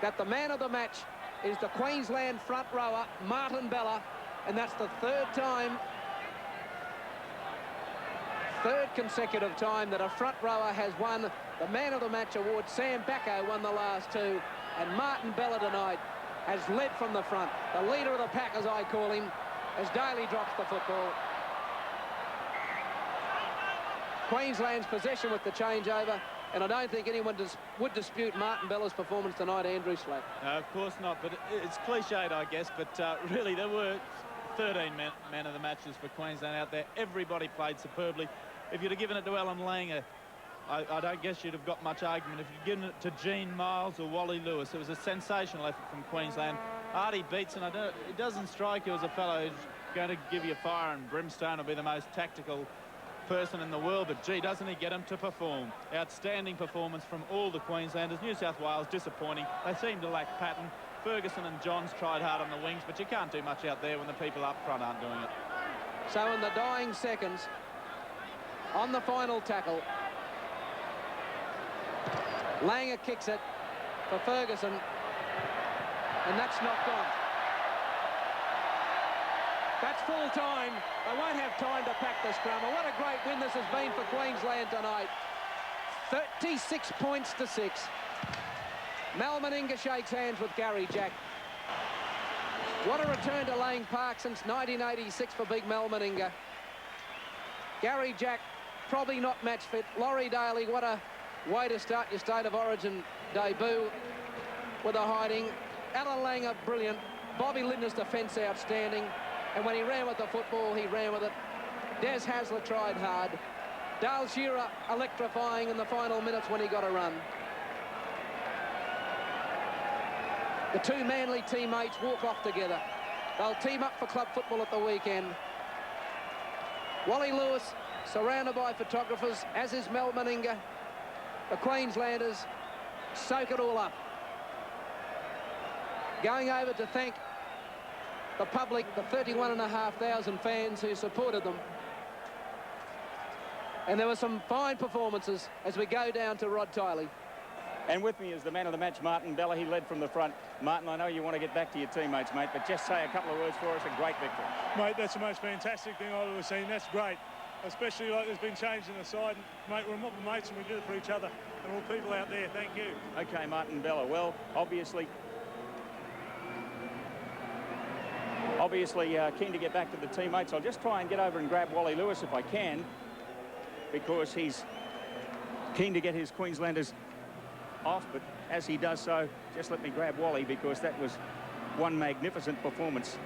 That the man of the match is the Queensland front rower, Martin Bella, and that's the third consecutive time that a front rower has won the man of the match award. Sam Bacco won the last two, and Martin Bella tonight has led from the front. The leader of the pack, as I call him, as Daly drops the football. Queensland's possession with the changeover, and I don't think anyone would dispute Martin Bella's performance tonight, Andrew Slack. No, of course not, but it's cliched, I guess, but really there were 13 men of the matches for Queensland out there. Everybody played superbly. If you'd have given it to Alan Langer, I don't guess you'd have got much argument. If you'd given it to Gene Miles or Wally Lewis, it was a sensational effort from Queensland. Artie Beetson, it doesn't strike you as a fellow who's going to give you fire and brimstone or be the most tactical person in the world, but gee, doesn't he get him to perform? Outstanding performance from all the Queenslanders. New South Wales disappointing. They seem to lack pattern. Ferguson and Johns tried hard on the wings, but you can't do much out there when the people up front aren't doing it. So in the dying seconds, on the final tackle, Langer kicks it for Ferguson, and that's knocked on. That's full time. They won't have time to pack the scrum. And what a great win this has been for Queensland tonight. 36 points to 6. Mal Meninga shakes hands with Gary Jack. What a return to Lang Park since 1986 for big Mal Meninga. Gary Jack, probably not match fit. Laurie Daly, what a way to start your State of Origin debut with a hiding. Alan Langer, brilliant. Bobby Lindner's defence outstanding. And when he ran with the football, he ran with it. Des Hasler tried hard. Dale Shearer electrifying in the final minutes when he got a run. The two Manly teammates walk off together. They'll team up for club football at the weekend. Wally Lewis surrounded by photographers, as is Mal Meninga. The Queenslanders soak it all up. Going over to thank the public, the 31,500 fans who supported them. And there were some fine performances as we go down to Rod Tiley. And with me is the man of the match, Martin Bella. He led from the front. Martin, I know you want to get back to your teammates, mate, but just say a couple of words for us. A great victory. Mate, that's the most fantastic thing I've ever seen. That's great. Especially like there's been change in the side. Mate, we're a mob of mates and we did it for each other. And all people out there, thank you. Okay, Martin Bella. Well, obviously keen to get back to the teammates. I'll just try and get over and grab Wally Lewis if I can, because he's keen to get his Queenslanders off, but as he does so, just let me grab Wally, because that was one magnificent performance.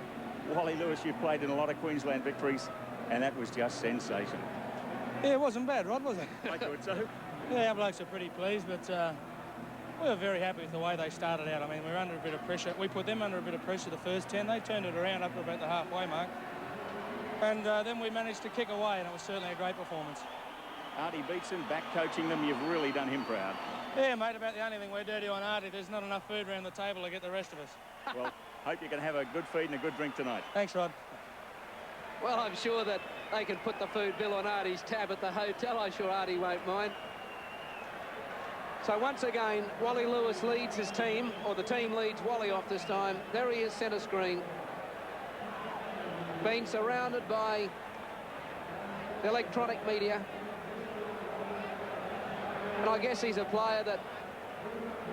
Wally Lewis, you've played in a lot of Queensland victories, and that was just sensational. Yeah, it wasn't bad, Rod, was it? I thought so. Yeah, our blokes are pretty pleased, but we were very happy with the way they started out. I mean, we were under a bit of pressure. We put them under a bit of pressure the first 10. They turned it around up to about the halfway mark. And then we managed to kick away, and it was certainly a great performance. Artie Beetson back coaching them. You've really done him proud. Yeah, mate, about the only thing we're dirty on Artie. There's not enough food around the table to get the rest of us. Well, hope you can have a good feed and a good drink tonight. Thanks, Rod. Well, I'm sure that they can put the food bill on Artie's tab at the hotel. I'm sure Artie won't mind. So once again, Wally Lewis leads his team, or the team leads Wally off this time. There he is, centre screen. Being surrounded by the electronic media. And I guess he's a player that,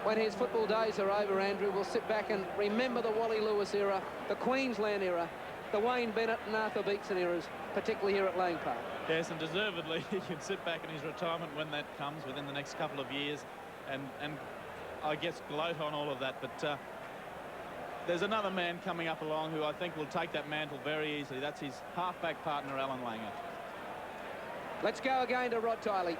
when his football days are over, Andrew, will sit back and remember the Wally Lewis era, the Queensland era, the Wayne Bennett and Arthur Beetson eras, particularly here at Lang Park. Yes, and deservedly, he can sit back in his retirement when that comes within the next couple of years and I guess gloat on all of that. But there's another man coming up along who I think will take that mantle very easily. That's his halfback partner, Alan Langer. Let's go again to Rod Tiley.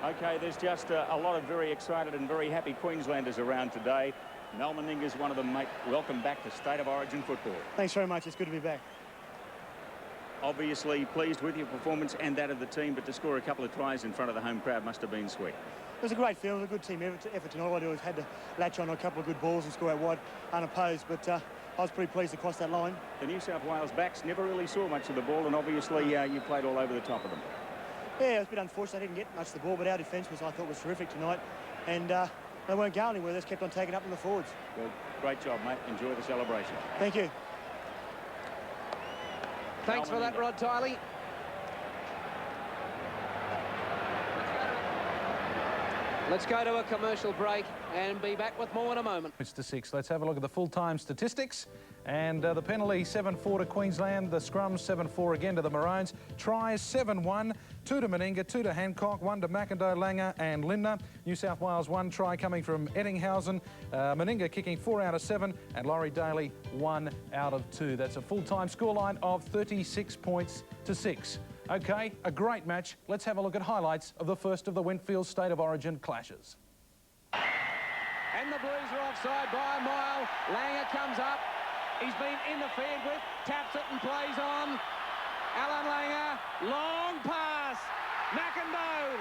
Okay, there's just a lot of very excited and very happy Queenslanders around today. Mal Meninga's one of them, mate. Welcome back to State of Origin football. Thanks very much. It's good to be back. obviously pleased with your performance and that of the team, but to score a couple of tries in front of the home crowd must have been sweet. It was a great feeling, a good team effort tonight. All I do is had to latch on a couple of good balls and score out wide unopposed, but I was pretty pleased across that line. The New South Wales backs never really saw much of the ball, and obviously you played all over the top of them. Yeah, it was a bit unfortunate. I didn't get much of the ball, but our defence I thought was terrific tonight, and they weren't going anywhere. They just kept on taking up in the forwards. Well, great job, mate. Enjoy the celebration. Thank you. Thanks for that, Rod Tiley. Let's go to a commercial break and be back with more in a moment. It's to 6. Let's have a look at the full-time statistics. And the penalty 7-4 to Queensland, the scrum 7-4 again to the Maroons. Tries 7-1, 2 to Meninga, 2 to Hancock, 1 to McIndoe, Langer and Lindner. New South Wales 1 try coming from Eddinghausen. Meninga kicking 4 out of 7 and Laurie Daly 1 out of 2. That's a full-time scoreline of 36 points to 6. OK, a great match. Let's have a look at highlights of the first of the Winfield State of Origin clashes. And the Blues are offside by a mile. Langer comes up. He's been interfered with, taps it and plays on. Alan Langer, long pass. McIndoe.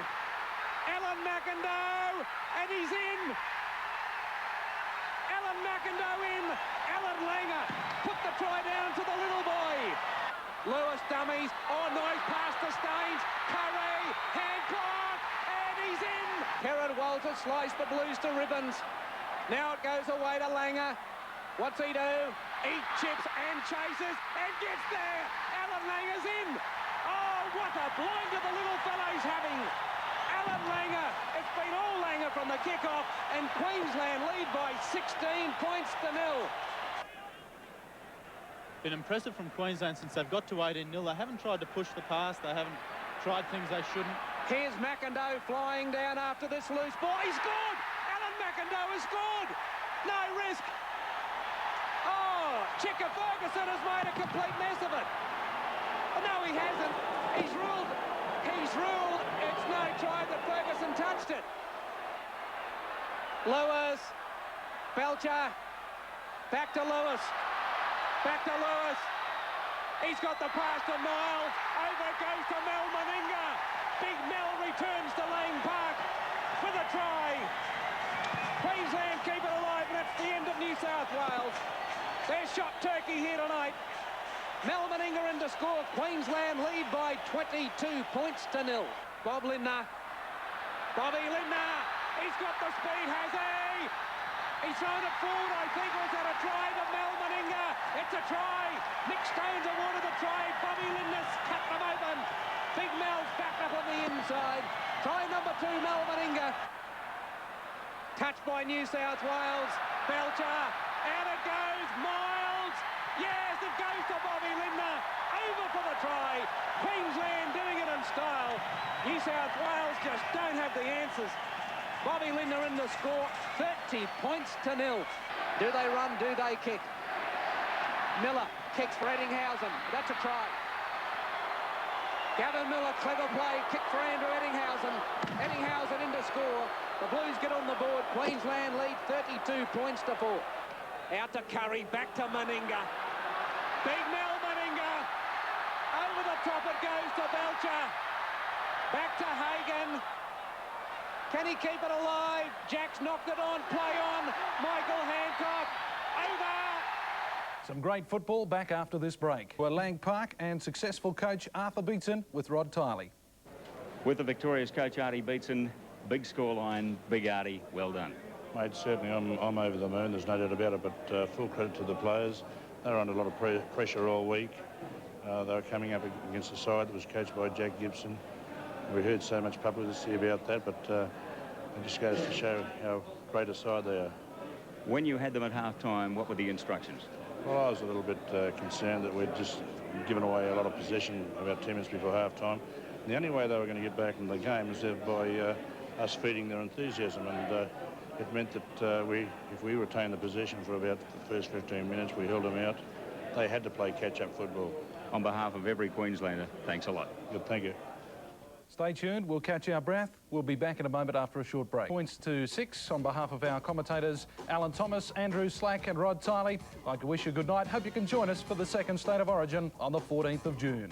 Alan McIndoe, and he's in. Alan McIndoe in. Alan Langer put the try down to the little boy. Lewis dummies. Oh, nice pass to Staines. Curry, Hancock, and he's in. Kerrod Walter sliced the Blues to ribbons. Now it goes away to Langer. What's he do? He chips and chases and gets there. Alan Langer's in. Oh, what a blind the little fellow's having. Alan Langer. It's been all Langer from the kick-off, and Queensland lead by 16 points to 0. Been impressive from Queensland since they've got to 18-0. They haven't tried to push the pass. They haven't tried things they shouldn't. Here's McIndoe flying down after this loose ball. He scored! Alan McIndoe has scored! No risk. Oh, Chicker Ferguson has made a complete mess of it. No, he hasn't. He's ruled. It's no try that Ferguson touched it. Lewis. Belcher. Back to Lewis. Back to Lewis. He's got the pass to Miles. Over it goes to Mel Meninga. Big Mel returns to Lang Park for the try. Queensland keep it alive, and that's the end of New South Wales. They're shot turkey here tonight. Mel Meninga in to score. Queensland lead by 22 points to 0. Bob Lindner. Bobby Lindner. He's got the speed, has he? He's thrown it forward, I think. Was that a try to Mel Meninga? It's a try. Nick Stones awarded the try. Bobby Lindner's cut them open. Big Mel's back up on the inside. Try number 2, Mel Meninga. Touched by New South Wales. Belcher. And it goes. Miles. Yes, it goes to Bobby Lindner. Over for the try. Queensland doing it in style. New South Wales just don't have the answers. Bobby Lindner in the score, 30 points to 0. Do they run? Do they kick? Miller kicks for Eddinghausen. That's a try. Gavin Miller, clever play, kick for Andrew Eddinghausen. Eddinghausen in to score. The Blues get on the board. Queensland lead 32 points to 4. Out to Curry, back to Meninga. Big Mel Meninga. Over the top it goes to Belcher. Back to Hagan. Can he keep it alive? Jack's knocked it on. Play on. Michael Hancock. Over. Some great football back after this break. We're Lang Park and successful coach Arthur Beetson with Rod Tiley. With the victorious coach Artie Beetson, big scoreline, big Artie, well done. Mate, certainly I'm over the moon, there's no doubt about it, but full credit to the players. They were under a lot of pressure all week. They were coming up against a side that was coached by Jack Gibson. We heard so much publicity about that, but it just goes to show how great a side they are. When you had them at half-time, what were the instructions? Well, I was a little bit concerned that we'd just given away a lot of possession about 10 minutes before half-time. The only way they were going to get back in the game was by us feeding their enthusiasm, and it meant that if we retained the possession for about the first 15 minutes, we held them out. They had to play catch-up football. On behalf of every Queenslander, thanks a lot. Good, thank you. Stay tuned, we'll catch our breath. We'll be back in a moment after a short break. Points to 6 on behalf of our commentators, Alan Thomas, Andrew Slack and Rod Tiley. I'd like to wish you good night. Hope you can join us for the second State of Origin on the 14th of June.